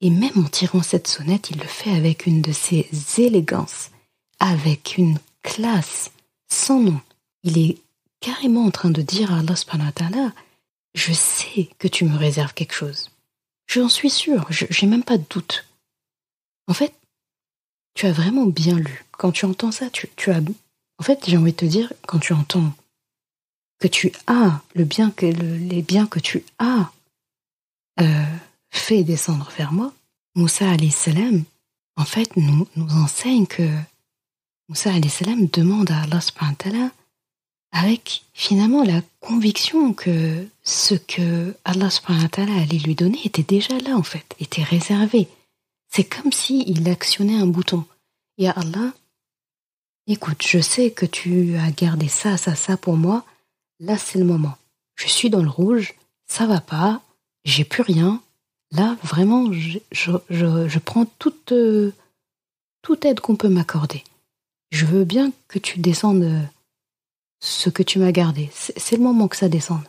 Et même en tirant cette sonnette, il le fait avec une de ses élégances, avec une classe sans nom. Il est carrément en train de dire à Allah subhanahu wa ta'ala, je sais que tu me réserves quelque chose. J'en suis sûre, j'ai même pas de doute. En fait, tu as vraiment bien lu. Quand tu entends ça, tu as... En fait, j'ai envie de te dire, quand tu entends que tu as les biens que tu as fait descendre vers moi, Moussa alayhi salam, en fait, nous enseigne que Moussa alayhi salam demande à Allah subhanahu wa ta'ala avec finalement la conviction que ce que Allah subhanahu wa ta'ala allait lui donner était déjà là en fait, était réservé. C'est comme s'il actionnait un bouton. Et à Allah, écoute, je sais que tu as gardé ça pour moi, là c'est le moment. Je suis dans le rouge, ça va pas, j'ai plus rien. Là, vraiment, je prends toute aide qu'on peut m'accorder. Je veux bien que tu descendes ce que tu m'as gardé. C'est le moment que ça descende.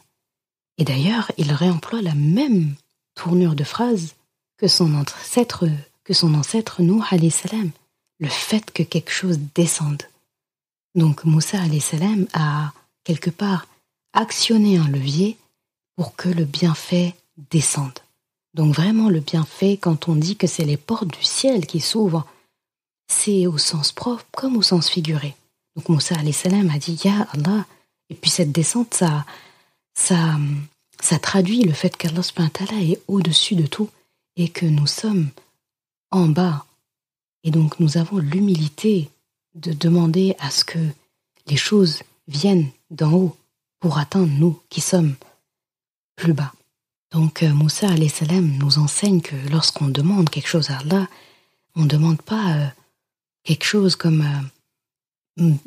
Et d'ailleurs, il réemploie la même tournure de phrase que son ancêtre Nuh alayhi salam. Le fait que quelque chose descende. Donc Moussa alayhi salam a quelque part actionné un levier pour que le bienfait descende. Donc vraiment le bienfait, quand on dit que c'est les portes du ciel qui s'ouvrent, c'est au sens propre comme au sens figuré. Donc Moussa alayhi salam a dit « Ya Allah ». Et puis cette descente, ça traduit le fait qu'Allah subhanahu wa ta'ala est au-dessus de tout et que nous sommes en bas. Et donc nous avons l'humilité de demander à ce que les choses viennent d'en haut pour atteindre nous qui sommes plus bas. Donc Moussa alayhi salam nous enseigne que lorsqu'on demande quelque chose à Allah, on ne demande pas quelque chose comme une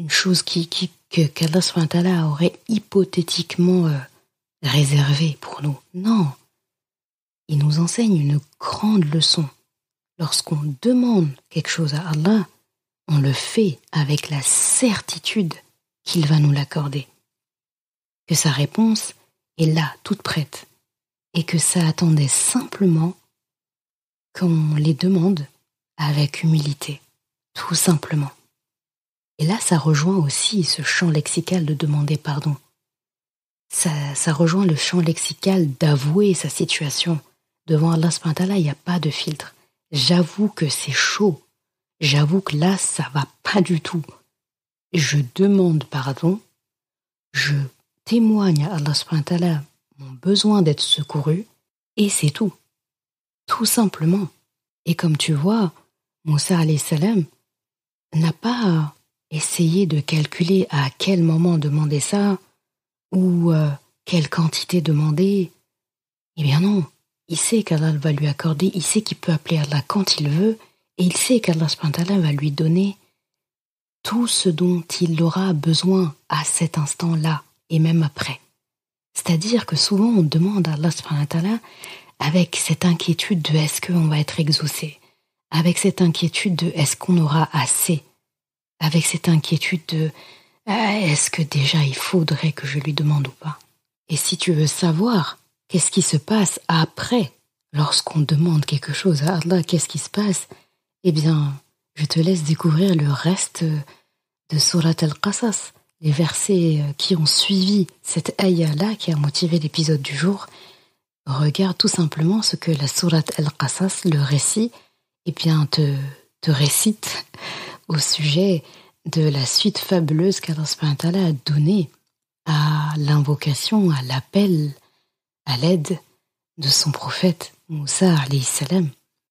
chose qu'Allah subhanahu wa ta'ala aurait hypothétiquement réservée pour nous. Non, il nous enseigne une grande leçon. Lorsqu'on demande quelque chose à Allah, on le fait avec la certitude qu'il va nous l'accorder. Que sa réponse est là, toute prête, et que ça attendait simplement qu'on les demande avec humilité, tout simplement. Et là, ça rejoint aussi ce champ lexical de demander pardon. Ça rejoint le champ lexical d'avouer sa situation. Devant Allah subhanahu wa ta'ala, il n'y a pas de filtre. J'avoue que c'est chaud. J'avoue que là, ça va pas du tout. Je demande pardon. Je témoigne à Allah subhanahu wa ta'ala mon besoin d'être secouru. Et c'est tout. Tout simplement. Et comme tu vois, Moussa alayhi salam n'a pas essayé de calculer à quel moment demander ça ou quelle quantité demander. Eh bien non. Il sait qu'Allah va lui accorder, il sait qu'il peut appeler Allah quand il veut, et il sait qu'Allah subhanahu wa ta'ala va lui donner tout ce dont il aura besoin à cet instant-là, et même après. C'est-à-dire que souvent on demande à Allah subhanahu wa ta'ala avec cette inquiétude de est-ce qu'on va être exaucé, avec cette inquiétude de est-ce qu'on aura assez. avec cette inquiétude de est-ce que déjà il faudrait que je lui demande ou pas? Et si tu veux savoir qu'est-ce qui se passe après, lorsqu'on demande quelque chose à Allah, qu'est-ce qui se passe? Eh bien, je te laisse découvrir le reste de Surat Al-Qasas, les versets qui ont suivi cette ayah-là qui a motivé l'épisode du jour. Regarde tout simplement ce que la Surat Al-Qasas, le récit, eh bien, te récite au sujet de la suite fabuleuse qu'Allah subhanahu wa ta'ala a donnée à l'invocation, à l'appel, à l'aide de son prophète Moussa alayhi salam.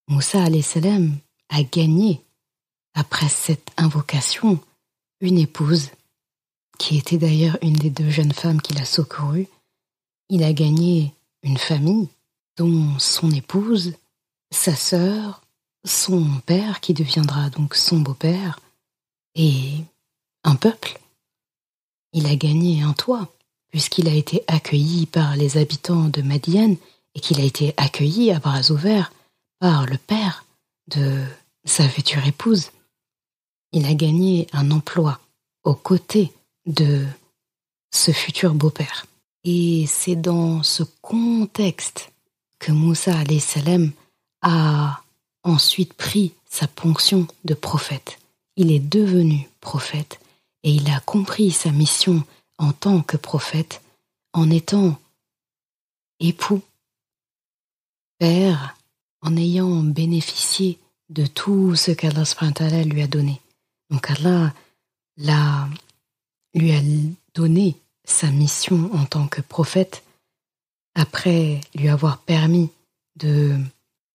Moussa alayhi salam a gagné, après cette invocation, une épouse, qui était d'ailleurs une des 2 jeunes femmes qu'il a secourues. Il a gagné une famille, dont son épouse, sa sœur, son père, qui deviendra donc son beau-père, et un peuple. Il a gagné un toit, puisqu'il a été accueilli par les habitants de Madian, et qu'il a été accueilli à bras ouverts par le père de sa future épouse. Il a gagné un emploi aux côtés de ce futur beau-père. Et c'est dans ce contexte que Moussa alayhi salam a ensuite pris sa ponction de prophète. Il est devenu prophète et il a compris sa mission en tant que prophète en étant époux, père, en ayant bénéficié de tout ce qu'Allah subhanahu wa ta'ala lui a donné. Donc Allah lui a donné sa mission en tant que prophète après lui avoir permis de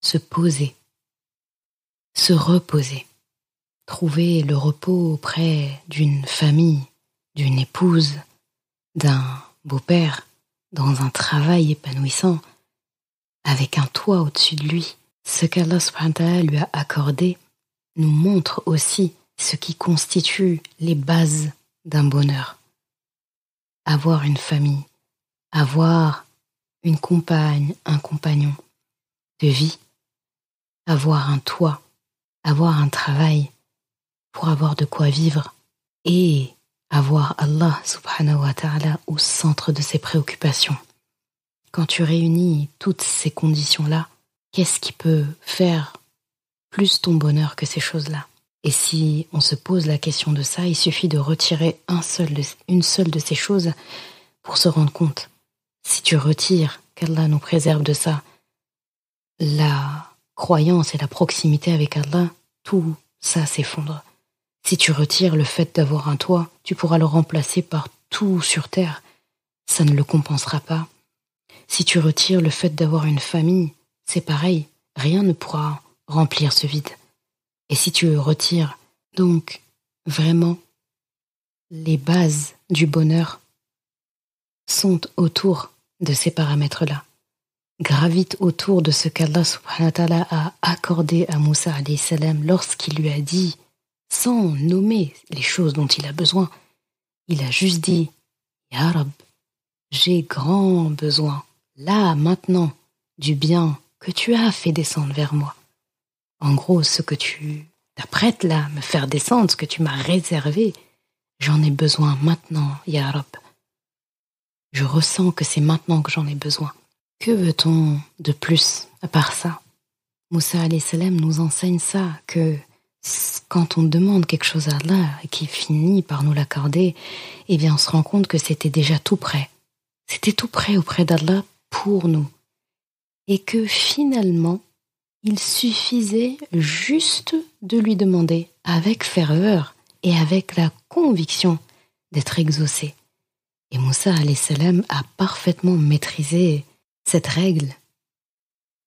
se poser, se reposer, trouver le repos auprès d'une famille, d'une épouse, d'un beau-père, dans un travail épanouissant, avec un toit au-dessus de lui. Ce qu'Allah subhanahu wa ta'ala lui a accordé nous montre aussi ce qui constitue les bases d'un bonheur. Avoir une famille, avoir une compagne, un compagnon de vie, avoir un toit, avoir un travail pour avoir de quoi vivre et avoir Allah subhanahu wa ta'ala au centre de ses préoccupations. Quand tu réunis toutes ces conditions-là, qu'est-ce qui peut faire plus ton bonheur que ces choses-là? Et si on se pose la question de ça, il suffit de retirer une seule de ces choses pour se rendre compte. Si tu retires, qu'Allah nous préserve de ça, la croyance et la proximité avec Allah, tout ça s'effondre. Si tu retires le fait d'avoir un toit, tu pourras le remplacer par tout sur terre. Ça ne le compensera pas. Si tu retires le fait d'avoir une famille, c'est pareil, rien ne pourra remplir ce vide. Et si tu retires donc vraiment les bases du bonheur sont autour de ces paramètres-là, gravitent autour de ce qu'Allah subhanahu wa ta'ala a accordé à Moussa alayhi salam lorsqu'il lui a dit, sans nommer les choses dont il a besoin, il a juste dit « Ya Rab, j'ai grand besoin, là, maintenant, du bien que tu as fait descendre vers moi. » En gros, ce que tu t'apprêtes là à me faire descendre, ce que tu m'as réservé, j'en ai besoin maintenant, Ya Rab. Je ressens que c'est maintenant que j'en ai besoin. Que veut-on de plus à part ça? Moussa alayhi salam nous enseigne ça, que quand on demande quelque chose à Allah et qu'il finit par nous l'accorder, eh bien on se rend compte que c'était déjà tout prêt. C'était tout prêt auprès d'Allah pour nous. Et que finalement, il suffisait juste de lui demander avec ferveur et avec la conviction d'être exaucé. Et Moussa alayhi salam a parfaitement maîtrisé cette règle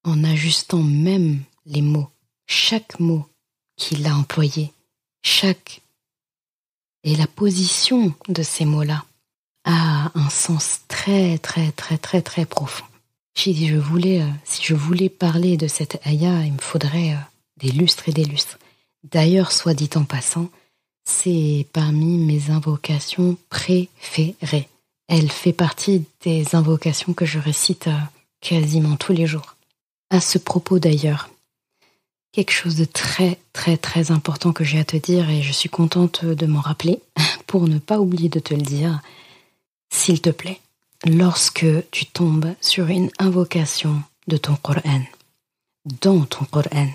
en ajustant même les mots, chaque mot qu'il a employé, et la position de ces mots-là a un sens très très très très très profond. Si je voulais parler de cette ayah, il me faudrait des lustres et des lustres. D'ailleurs, soit dit en passant, c'est parmi mes invocations préférées. Elle fait partie des invocations que je récite quasiment tous les jours. À ce propos d'ailleurs, quelque chose de très, très, très important que j'ai à te dire et je suis contente de m'en rappeler pour ne pas oublier de te le dire. S'il te plaît, lorsque tu tombes sur une invocation de ton Coran, dans ton Coran,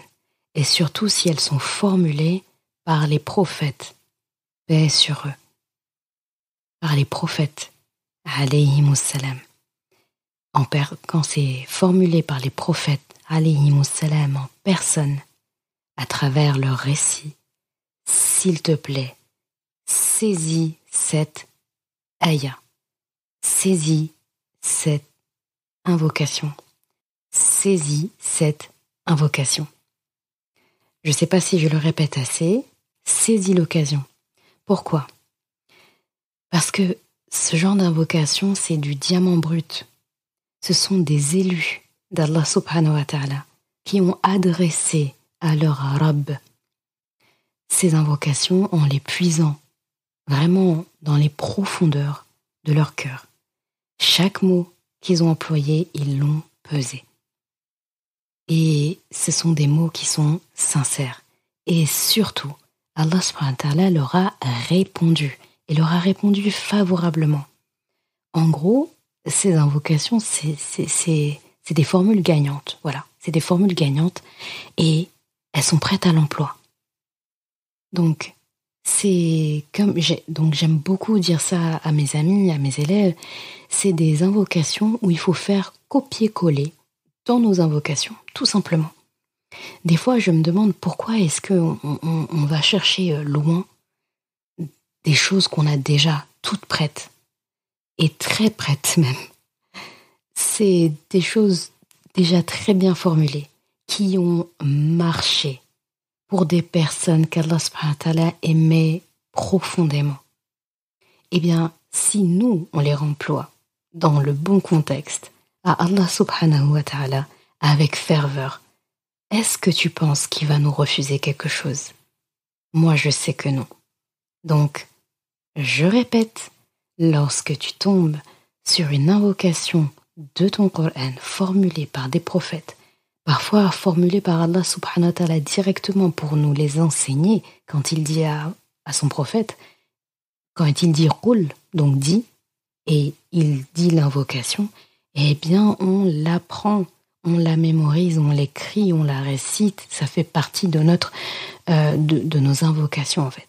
et surtout si elles sont formulées par les prophètes, paix sur eux, par les prophètes, alayhimus salam. Quand c'est formulé par les prophètes, alayhimus salam, en personne, à travers leur récit, s'il te plaît, saisis cette ayah, saisis cette invocation, saisis cette invocation. Je ne sais pas si je le répète assez, saisis l'occasion. Pourquoi ? Parce que ce genre d'invocation, c'est du diamant brut. Ce sont des élus d'Allah subhanahu wa ta'ala qui ont adressé à leur Rabb ces invocations en les puisant vraiment dans les profondeurs de leur cœur. Chaque mot qu'ils ont employé, ils l'ont pesé. Et ce sont des mots qui sont sincères. Et surtout, Allah subhanahu wa ta'ala leur a répondu. Et leur a répondu favorablement. En gros, ces invocations, c'est des formules gagnantes. Voilà, c'est des formules gagnantes et elles sont prêtes à l'emploi. Donc, j'aime beaucoup dire ça à mes amis, à mes élèves. C'est des invocations où il faut faire copier-coller dans nos invocations, tout simplement. Des fois, je me demande pourquoi est-ce qu'on va chercher loin des choses qu'on a déjà toutes prêtes, et très prêtes même. C'est des choses déjà très bien formulées, qui ont marché pour des personnes qu'Allah subhanahu wa ta'ala aimait profondément. Eh bien, si nous, on les remploie dans le bon contexte, à Allah subhanahu wa ta'ala, avec ferveur, est-ce que tu penses qu'il va nous refuser quelque chose ? Moi, je sais que non. Donc, je répète, lorsque tu tombes sur une invocation de ton Coran formulée par des prophètes, parfois formulée par Allah subhanahu wa ta'ala directement pour nous les enseigner, quand il dit à son prophète, quand il dit « Qul », donc « dit », et il dit l'invocation, eh bien on l'apprend, on la mémorise, on l'écrit, on la récite, ça fait partie de nos invocations en fait.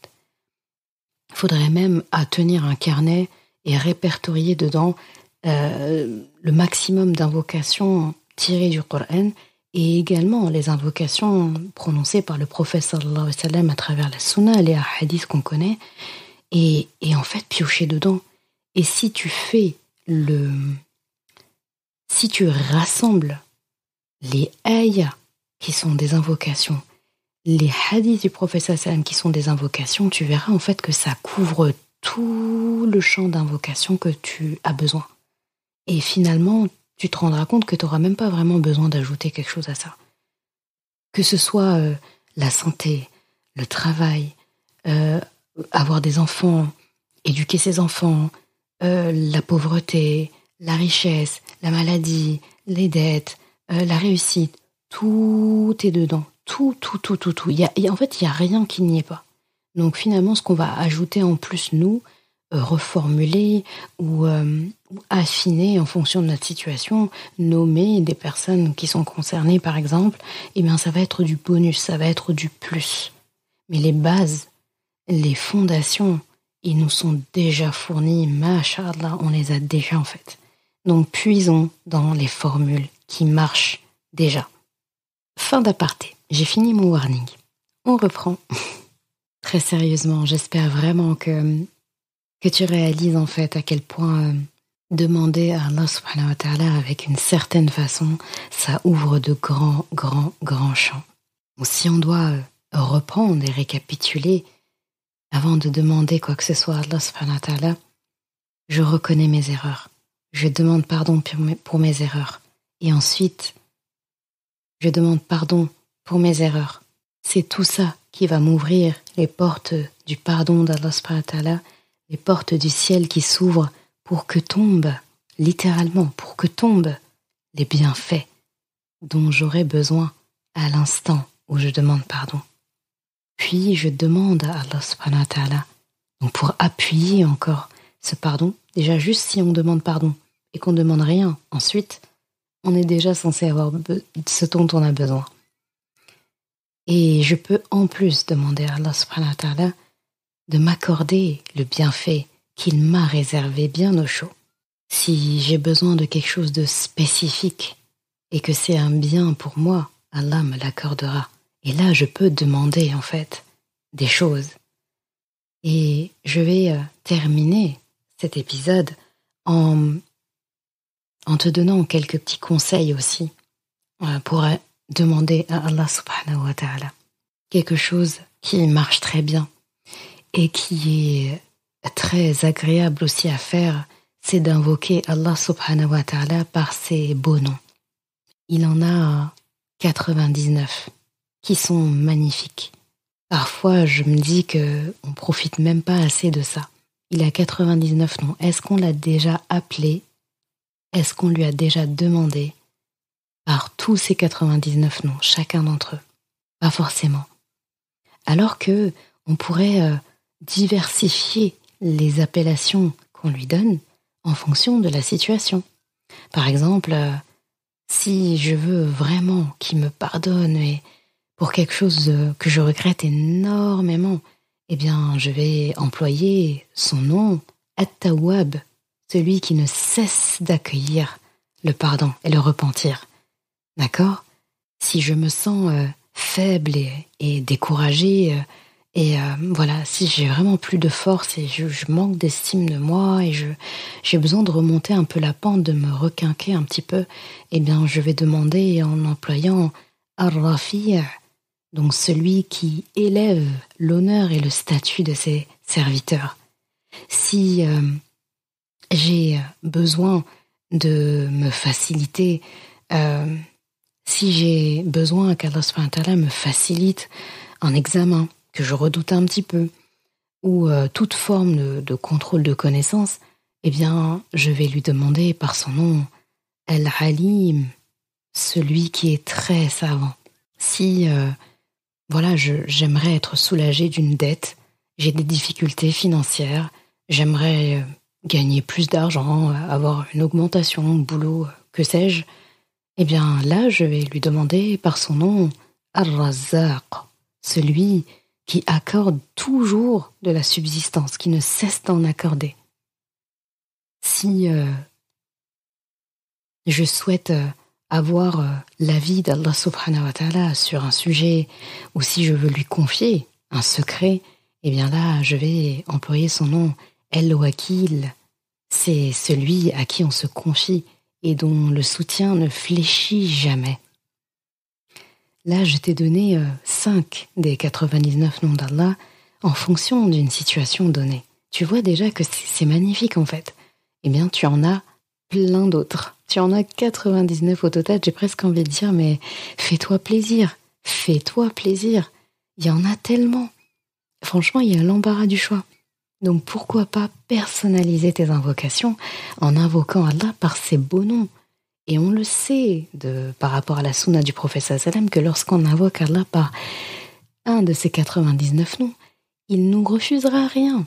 Il faudrait même tenir un carnet et répertorier dedans le maximum d'invocations tirées du Coran et également les invocations prononcées par le prophète sallallahu alayhi wa sallam à travers la sunna, les hadiths qu'on connaît, et en fait piocher dedans. Et si tu rassembles les ayahs qui sont des invocations, les hadiths du prophète sallallahu alayhi wa sallam qui sont des invocations, tu verras en fait que ça couvre tout le champ d'invocation que tu as besoin. Et finalement, tu te rendras compte que tu n'auras même pas vraiment besoin d'ajouter quelque chose à ça. Que ce soit la santé, le travail, avoir des enfants, éduquer ses enfants, la pauvreté, la richesse, la maladie, les dettes, la réussite, tout est dedans. Tout. En fait, il n'y a rien qui n'y est pas. Donc finalement, ce qu'on va ajouter en plus, nous, reformuler ou affiner en fonction de notre situation, nommer des personnes qui sont concernées, par exemple, eh bien, ça va être du bonus, ça va être du plus. Mais les bases, les fondations, ils nous sont déjà fournis, masha'Allah, on les a déjà en fait. Donc puisons dans les formules qui marchent déjà. Fin d'aparté. J'ai fini mon warning. On reprend. Très sérieusement, j'espère vraiment que tu réalises en fait à quel point demander à Allah subhanahu wa ta'ala avec une certaine façon, ça ouvre de grands champs. Donc, si on doit reprendre et récapituler avant de demander quoi que ce soit à Allah subhanahu wa ta'ala, je reconnais mes erreurs. Je demande pardon pour mes erreurs. Et ensuite, je demande pardon pour mes erreurs. C'est tout ça qui va m'ouvrir les portes du pardon d'Allah subhanahu wa ta'ala, les portes du ciel qui s'ouvrent pour que tombent, littéralement, pour que tombent les bienfaits dont j'aurai besoin à l'instant où je demande pardon. Puis je demande à Allah subhanahu wa ta'ala, donc pour appuyer encore ce pardon, déjà juste si on demande pardon et qu'on ne demande rien, ensuite, on est déjà censé avoir ce dont on a besoin. Et je peux en plus demander à Allah subhanahu wa ta'ala de m'accorder le bienfait qu'il m'a réservé bien au chaud. Si j'ai besoin de quelque chose de spécifique et que c'est un bien pour moi, Allah me l'accordera. Et là, je peux demander en fait des choses. Et je vais terminer cet épisode en te donnant quelques petits conseils aussi pour demander à Allah subhanahu wa ta'ala quelque chose qui marche très bien et qui est très agréable aussi à faire, c'est d'invoquer Allah subhanahu wa ta'ala par ses beaux noms. Il en a 99 qui sont magnifiques. Parfois, je me dis qu'on ne profite même pas assez de ça. Il a 99 noms. Est-ce qu'on l'a déjà appelé? Est-ce qu'on lui a déjà demandé par tous ces 99 noms, chacun d'entre eux? Pas forcément. Alors que on pourrait diversifier les appellations qu'on lui donne en fonction de la situation. Par exemple, si je veux vraiment qu'il me pardonne et pour quelque chose que je regrette énormément, eh bien, je vais employer son nom, At-Tawwab, celui qui ne cesse d'accueillir le pardon et le repentir. D'accord? Si je me sens faible et découragée, voilà, si j'ai vraiment plus de force et je manque d'estime de moi et j'ai besoin de remonter un peu la pente, de me requinquer un petit peu, eh bien, je vais demander en employant Ar-Rafi', donc celui qui élève l'honneur et le statut de ses serviteurs. Si j'ai besoin de me faciliter, si j'ai besoin qu'Allah subhanahu wa ta'ala me facilite un examen que je redoute un petit peu, ou toute forme de contrôle de connaissance, eh bien, je vais lui demander par son nom, Al-Alim, celui qui est très savant. Si voilà, j'aimerais être soulagée d'une dette, j'ai des difficultés financières, j'aimerais gagner plus d'argent, avoir une augmentation au boulot, que sais-je, eh bien là, je vais lui demander par son nom Ar-Razzaq, celui qui accorde toujours de la subsistance, qui ne cesse d'en accorder. Si je souhaite avoir l'avis d'Allah subhanahu wa ta'ala sur un sujet, ou si je veux lui confier un secret, eh bien là, je vais employer son nom, El-Wakil. C'est celui à qui on se confie et dont le soutien ne fléchit jamais. Là, je t'ai donné 5 des 99 noms d'Allah en fonction d'une situation donnée. Tu vois déjà que c'est magnifique en fait. Eh bien, tu en as plein d'autres. Tu en as 99 au total, j'ai presque envie de dire, mais fais-toi plaisir. Fais-toi plaisir. Il y en a tellement. Franchement, il y a l'embarras du choix. Donc pourquoi pas personnaliser tes invocations en invoquant Allah par ses beaux noms. Et on le sait par rapport à la sunna du prophète sallam que lorsqu'on invoque Allah par un de ces 99 noms, il nous refusera rien.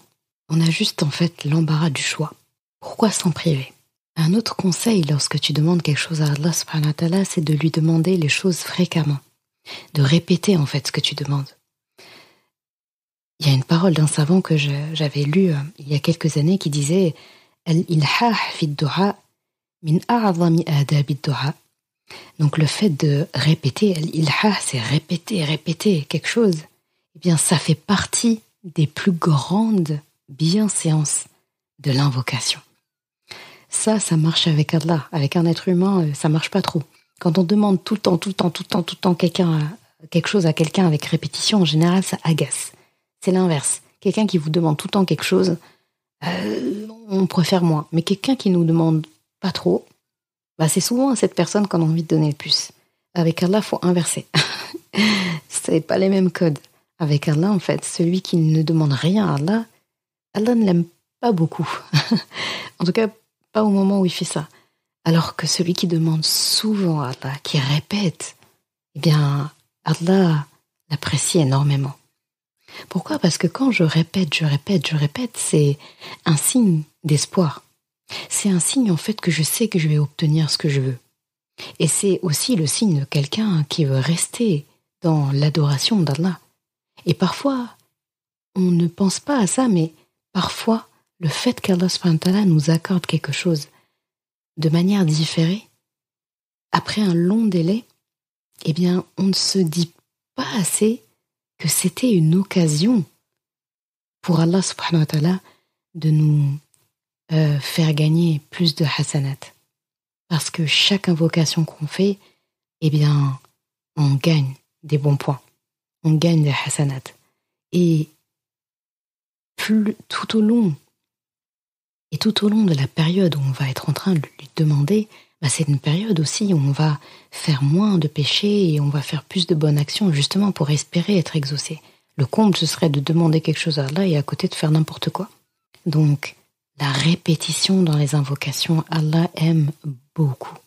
On a juste en fait l'embarras du choix. Pourquoi s'en priver? Un autre conseil lorsque tu demandes quelque chose à Allah subhanahu wa ta'ala, c'est de lui demander les choses fréquemment. De répéter en fait ce que tu demandes. Il y a une parole d'un savant que j'avais lu il y a quelques années qui disait « Al-ilhah fi ad-du'a min a'zami adab ad-du'a ». Donc le fait de répéter, al-ilhah, c'est répéter quelque chose. Eh bien, ça fait partie des plus grandes bienséances de l'invocation. Ça marche avec Allah. Avec un être humain, ça marche pas trop. Quand on demande tout le temps quelque chose à quelqu'un avec répétition, en général, ça agace. C'est l'inverse. Quelqu'un qui vous demande tout le temps quelque chose, on préfère moins. Mais quelqu'un qui nous demande pas trop, c'est souvent à cette personne qu'on a envie de donner le plus. Avec Allah, il faut inverser. C'est pas les mêmes codes. Avec Allah, en fait, celui qui ne demande rien à Allah, Allah ne l'aime pas beaucoup. En tout cas, pas au moment où il fait ça. Alors que celui qui demande souvent à Allah, qui répète, eh bien, Allah l'apprécie énormément. Pourquoi ? Parce que quand je répète, c'est un signe d'espoir. C'est un signe en fait que je sais que je vais obtenir ce que je veux. Et c'est aussi le signe de quelqu'un qui veut rester dans l'adoration d'Allah. Et parfois, on ne pense pas à ça, mais parfois, le fait qu'Allah subhanahu wa ta'ala nous accorde quelque chose de manière différée, après un long délai, eh bien, on ne se dit pas assez que c'était une occasion pour Allah subhanahu wa ta'ala de nous faire gagner plus de hasanat. Parce que chaque invocation qu'on fait, eh bien, on gagne des bons points. On gagne des hasanat. Et tout au long de la période où on va être en train de lui demander, c'est une période aussi où on va faire moins de péchés et on va faire plus de bonnes actions justement pour espérer être exaucé. Le comble, ce serait de demander quelque chose à Allah et à côté de faire n'importe quoi. Donc, la répétition dans les invocations, Allah aime beaucoup.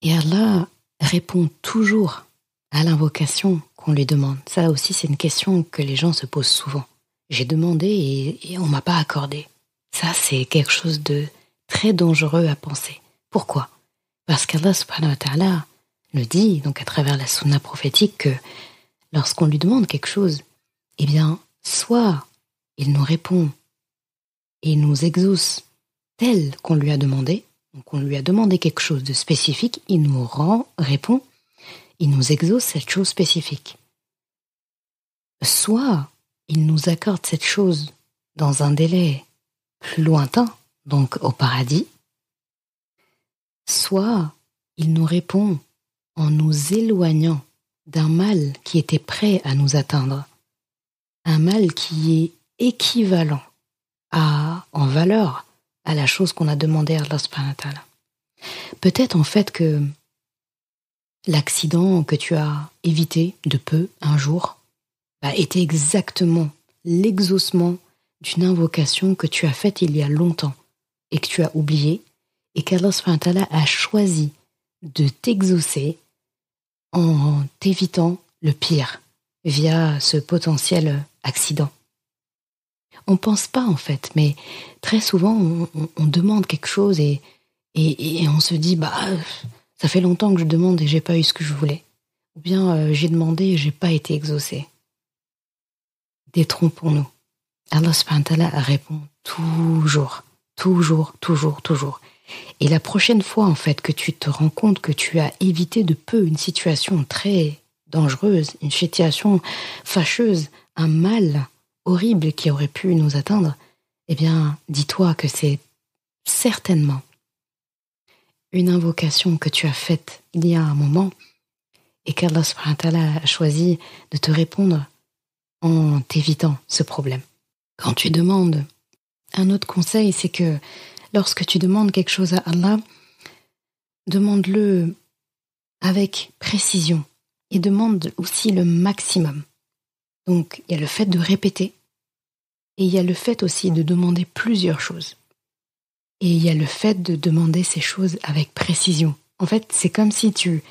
Et Allah répond toujours à l'invocation qu'on lui demande. Ça aussi, c'est une question que les gens se posent souvent. J'ai demandé et on ne m'a pas accordé. Ça, c'est quelque chose de très dangereux à penser. Pourquoi ? Parce qu'Allah subhanahu wa ta'ala le dit, donc à travers la sunna prophétique, que lorsqu'on lui demande quelque chose, eh bien, soit il nous répond et nous exauce tel qu'on lui a demandé, donc on lui a demandé quelque chose de spécifique, il nous répond, il nous exauce cette chose spécifique. Soit il nous accorde cette chose dans un délai plus lointain, donc au paradis, soit il nous répond en nous éloignant d'un mal qui était prêt à nous atteindre, un mal qui est équivalent en valeur à la chose qu'on a demandé à Allah subhanahu wa ta'ala. Peut-être en fait que l'accident que tu as évité de peu un jour était exactement l'exaucement d'une invocation que tu as faite il y a longtemps et que tu as oublié et qu'Allah subhanahu wa ta'ala a choisi de t'exaucer en t'évitant le pire via ce potentiel accident. On ne pense pas en fait, mais très souvent on demande quelque chose et on se dit ça fait longtemps que je demande et j'ai pas eu ce que je voulais. Ou bien j'ai demandé et j'ai pas été exaucé. Détrompons-nous. Allah subhanahu wa ta'ala répond toujours. Et la prochaine fois en fait que tu te rends compte que tu as évité de peu une situation très dangereuse, une situation fâcheuse, un mal horrible qui aurait pu nous atteindre, eh bien, dis-toi que c'est certainement une invocation que tu as faite il y a un moment et qu'Allah subhanahu wa ta'ala a choisi de te répondre en t'évitant ce problème. Quand tu demandes, un autre conseil, c'est que lorsque tu demandes quelque chose à Allah, demande-le avec précision et demande aussi le maximum. Donc, il y a le fait de répéter et il y a le fait aussi de demander plusieurs choses. Et il y a le fait de demander ces choses avec précision. En fait, c'est comme si tu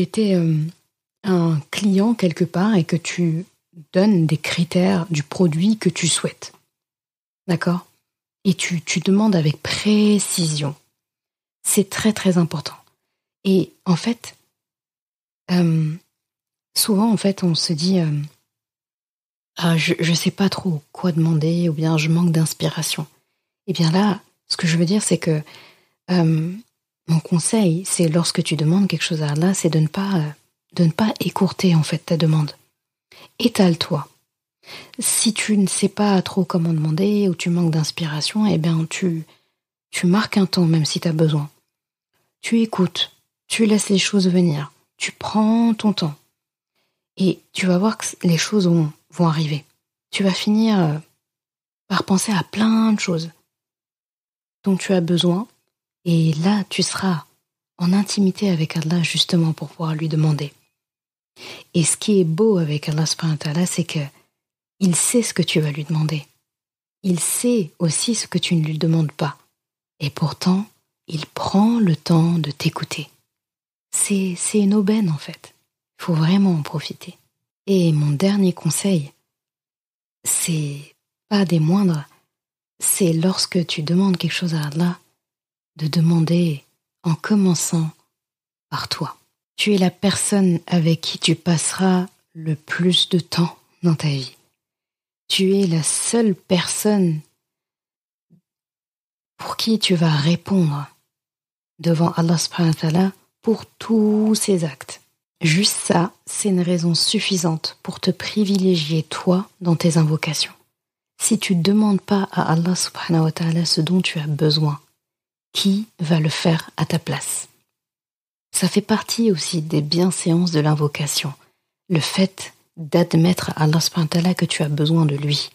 étais un client quelque part et que tu donnes des critères du produit que tu souhaites. D'accord ? Et tu demandes avec précision. C'est très très important. Et en fait, souvent, en fait, on se dit je sais pas trop quoi demander ou bien je manque d'inspiration. Et bien là, ce que je veux dire, c'est que mon conseil, c'est lorsque tu demandes quelque chose à Allah, c'est de ne pas écourter en fait ta demande. Étale-toi. Si tu ne sais pas trop comment demander ou tu manques d'inspiration, eh bien tu marques un temps même si tu as besoin. Tu écoutes, tu laisses les choses venir, tu prends ton temps. Et tu vas voir que les choses vont arriver. Tu vas finir par penser à plein de choses dont tu as besoin. Et là, tu seras en intimité avec Allah justement pour pouvoir lui demander. Et ce qui est beau avec Allah subhanahu wa ta'ala, c'est que il sait ce que tu vas lui demander. Il sait aussi ce que tu ne lui demandes pas. Et pourtant, il prend le temps de t'écouter. C'est une aubaine en fait. Il faut vraiment en profiter. Et mon dernier conseil, c'est pas des moindres, c'est lorsque tu demandes quelque chose à Allah, de demander en commençant par toi. Tu es la personne avec qui tu passeras le plus de temps dans ta vie. Tu es la seule personne pour qui tu vas répondre devant Allah subhanahu wa ta'ala pour tous ses actes. Juste ça, c'est une raison suffisante pour te privilégier toi dans tes invocations. Si tu ne demandes pas à Allah subhanahu wa ta'ala ce dont tu as besoin, qui va le faire à ta place? Ça fait partie aussi des bienséances de l'invocation, le fait d'admettre à Allah subhanahu wa ta'ala que tu as besoin de lui.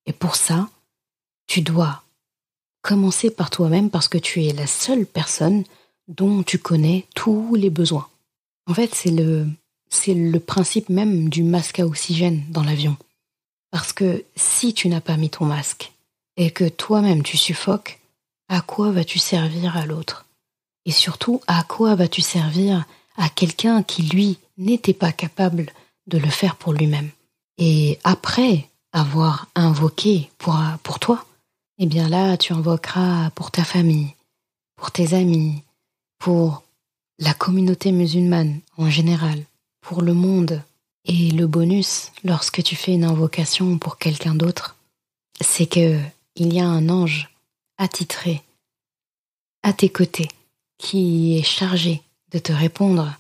Et pour ça, tu dois commencer par toi-même parce que tu es la seule personne dont tu connais tous les besoins. En fait, c'est le principe même du masque à oxygène dans l'avion. Parce que si tu n'as pas mis ton masque et que toi-même tu suffoques, à quoi vas-tu servir à l'autre? Et surtout, à quoi vas-tu servir à quelqu'un qui, lui, n'était pas capable de le faire pour lui-même? Et après avoir invoqué pour toi, eh bien là, tu invoqueras pour ta famille, pour tes amis, pour la communauté musulmane en général, pour le monde. Et le bonus, lorsque tu fais une invocation pour quelqu'un d'autre, c'est que il y a un ange attitré à tes côtés qui est chargé de te répondre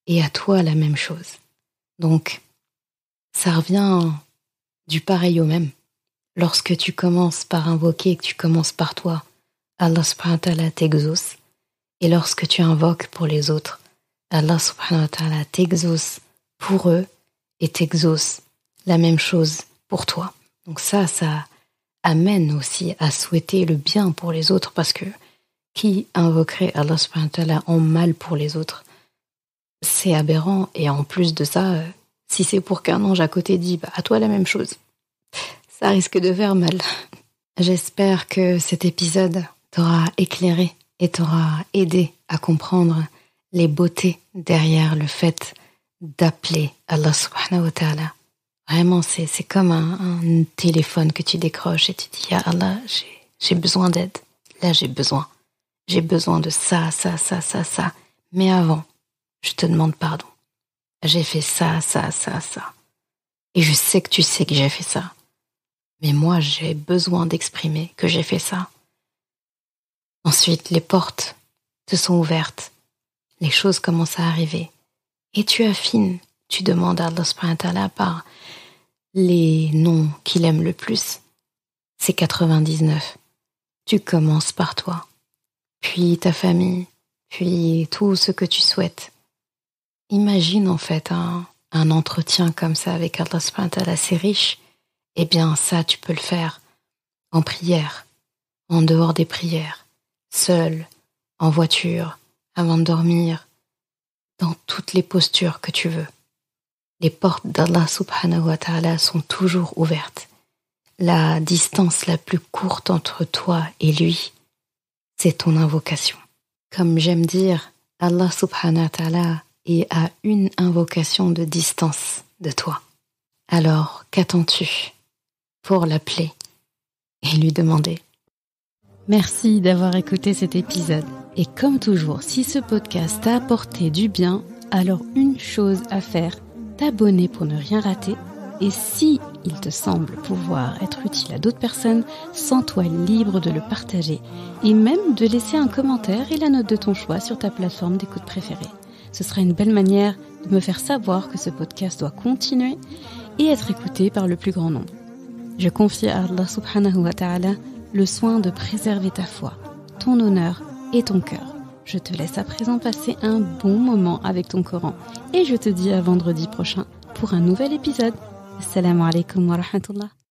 et à toi la même chose. Donc, ça revient du pareil au même. Lorsque tu commences par invoquer, que tu commences par toi, Allah subhanahu wa ta'ala t'exauce. Et lorsque tu invoques pour les autres, Allah subhanahu wa ta'ala t'exauce pour eux et t'exauce la même chose pour toi. Donc ça amène aussi à souhaiter le bien pour les autres parce que qui invoquerait Allah subhanahu wa ta'ala en mal pour les autres? C'est aberrant. Et en plus de ça, si c'est pour qu'un ange à côté dit à toi la même chose, ça risque de faire mal. J'espère que cet épisode t'aura éclairé et t'aura aidé à comprendre les beautés derrière le fait d'appeler Allah subhanahu wa ta'ala. Vraiment, c'est comme un téléphone que tu décroches et tu dis « Ya Allah, j'ai besoin d'aide. Là, j'ai besoin de ça. Mais avant, je te demande pardon. J'ai fait ça. Et je sais que tu sais que j'ai fait ça. Mais moi, j'ai besoin d'exprimer que j'ai fait ça. » Ensuite, les portes te sont ouvertes. Les choses commencent à arriver. Et tu affines. Tu demandes à Allah subhanahu wa ta'ala par les noms qu'il aime le plus. C'est 99. Tu commences par toi. Puis ta famille. Puis tout ce que tu souhaites. Imagine en fait un entretien comme ça avec Allah subhanahu wa ta'ala. C'est riche. Eh bien ça, tu peux le faire en prière, en dehors des prières, seul, en voiture, avant de dormir, dans toutes les postures que tu veux. Les portes d'Allah subhanahu wa ta'ala sont toujours ouvertes. La distance la plus courte entre toi et lui, c'est ton invocation. Comme j'aime dire, Allah subhanahu wa ta'ala est à une invocation de distance de toi. Alors, qu'attends-tu pour l'appeler et lui demander? Merci d'avoir écouté cet épisode. Et comme toujours, si ce podcast t'a apporté du bien, alors une chose à faire, t'abonner pour ne rien rater. Et si il te semble pouvoir être utile à d'autres personnes, sens-toi libre de le partager et même de laisser un commentaire et la note de ton choix sur ta plateforme d'écoute préférée. Ce sera une belle manière de me faire savoir que ce podcast doit continuer et être écouté par le plus grand nombre. Je confie à Allah subhanahu wa ta'ala le soin de préserver ta foi, ton honneur et ton cœur. Je te laisse à présent passer un bon moment avec ton Coran et je te dis à vendredi prochain pour un nouvel épisode. Assalamu alaikum wa rahmatullah.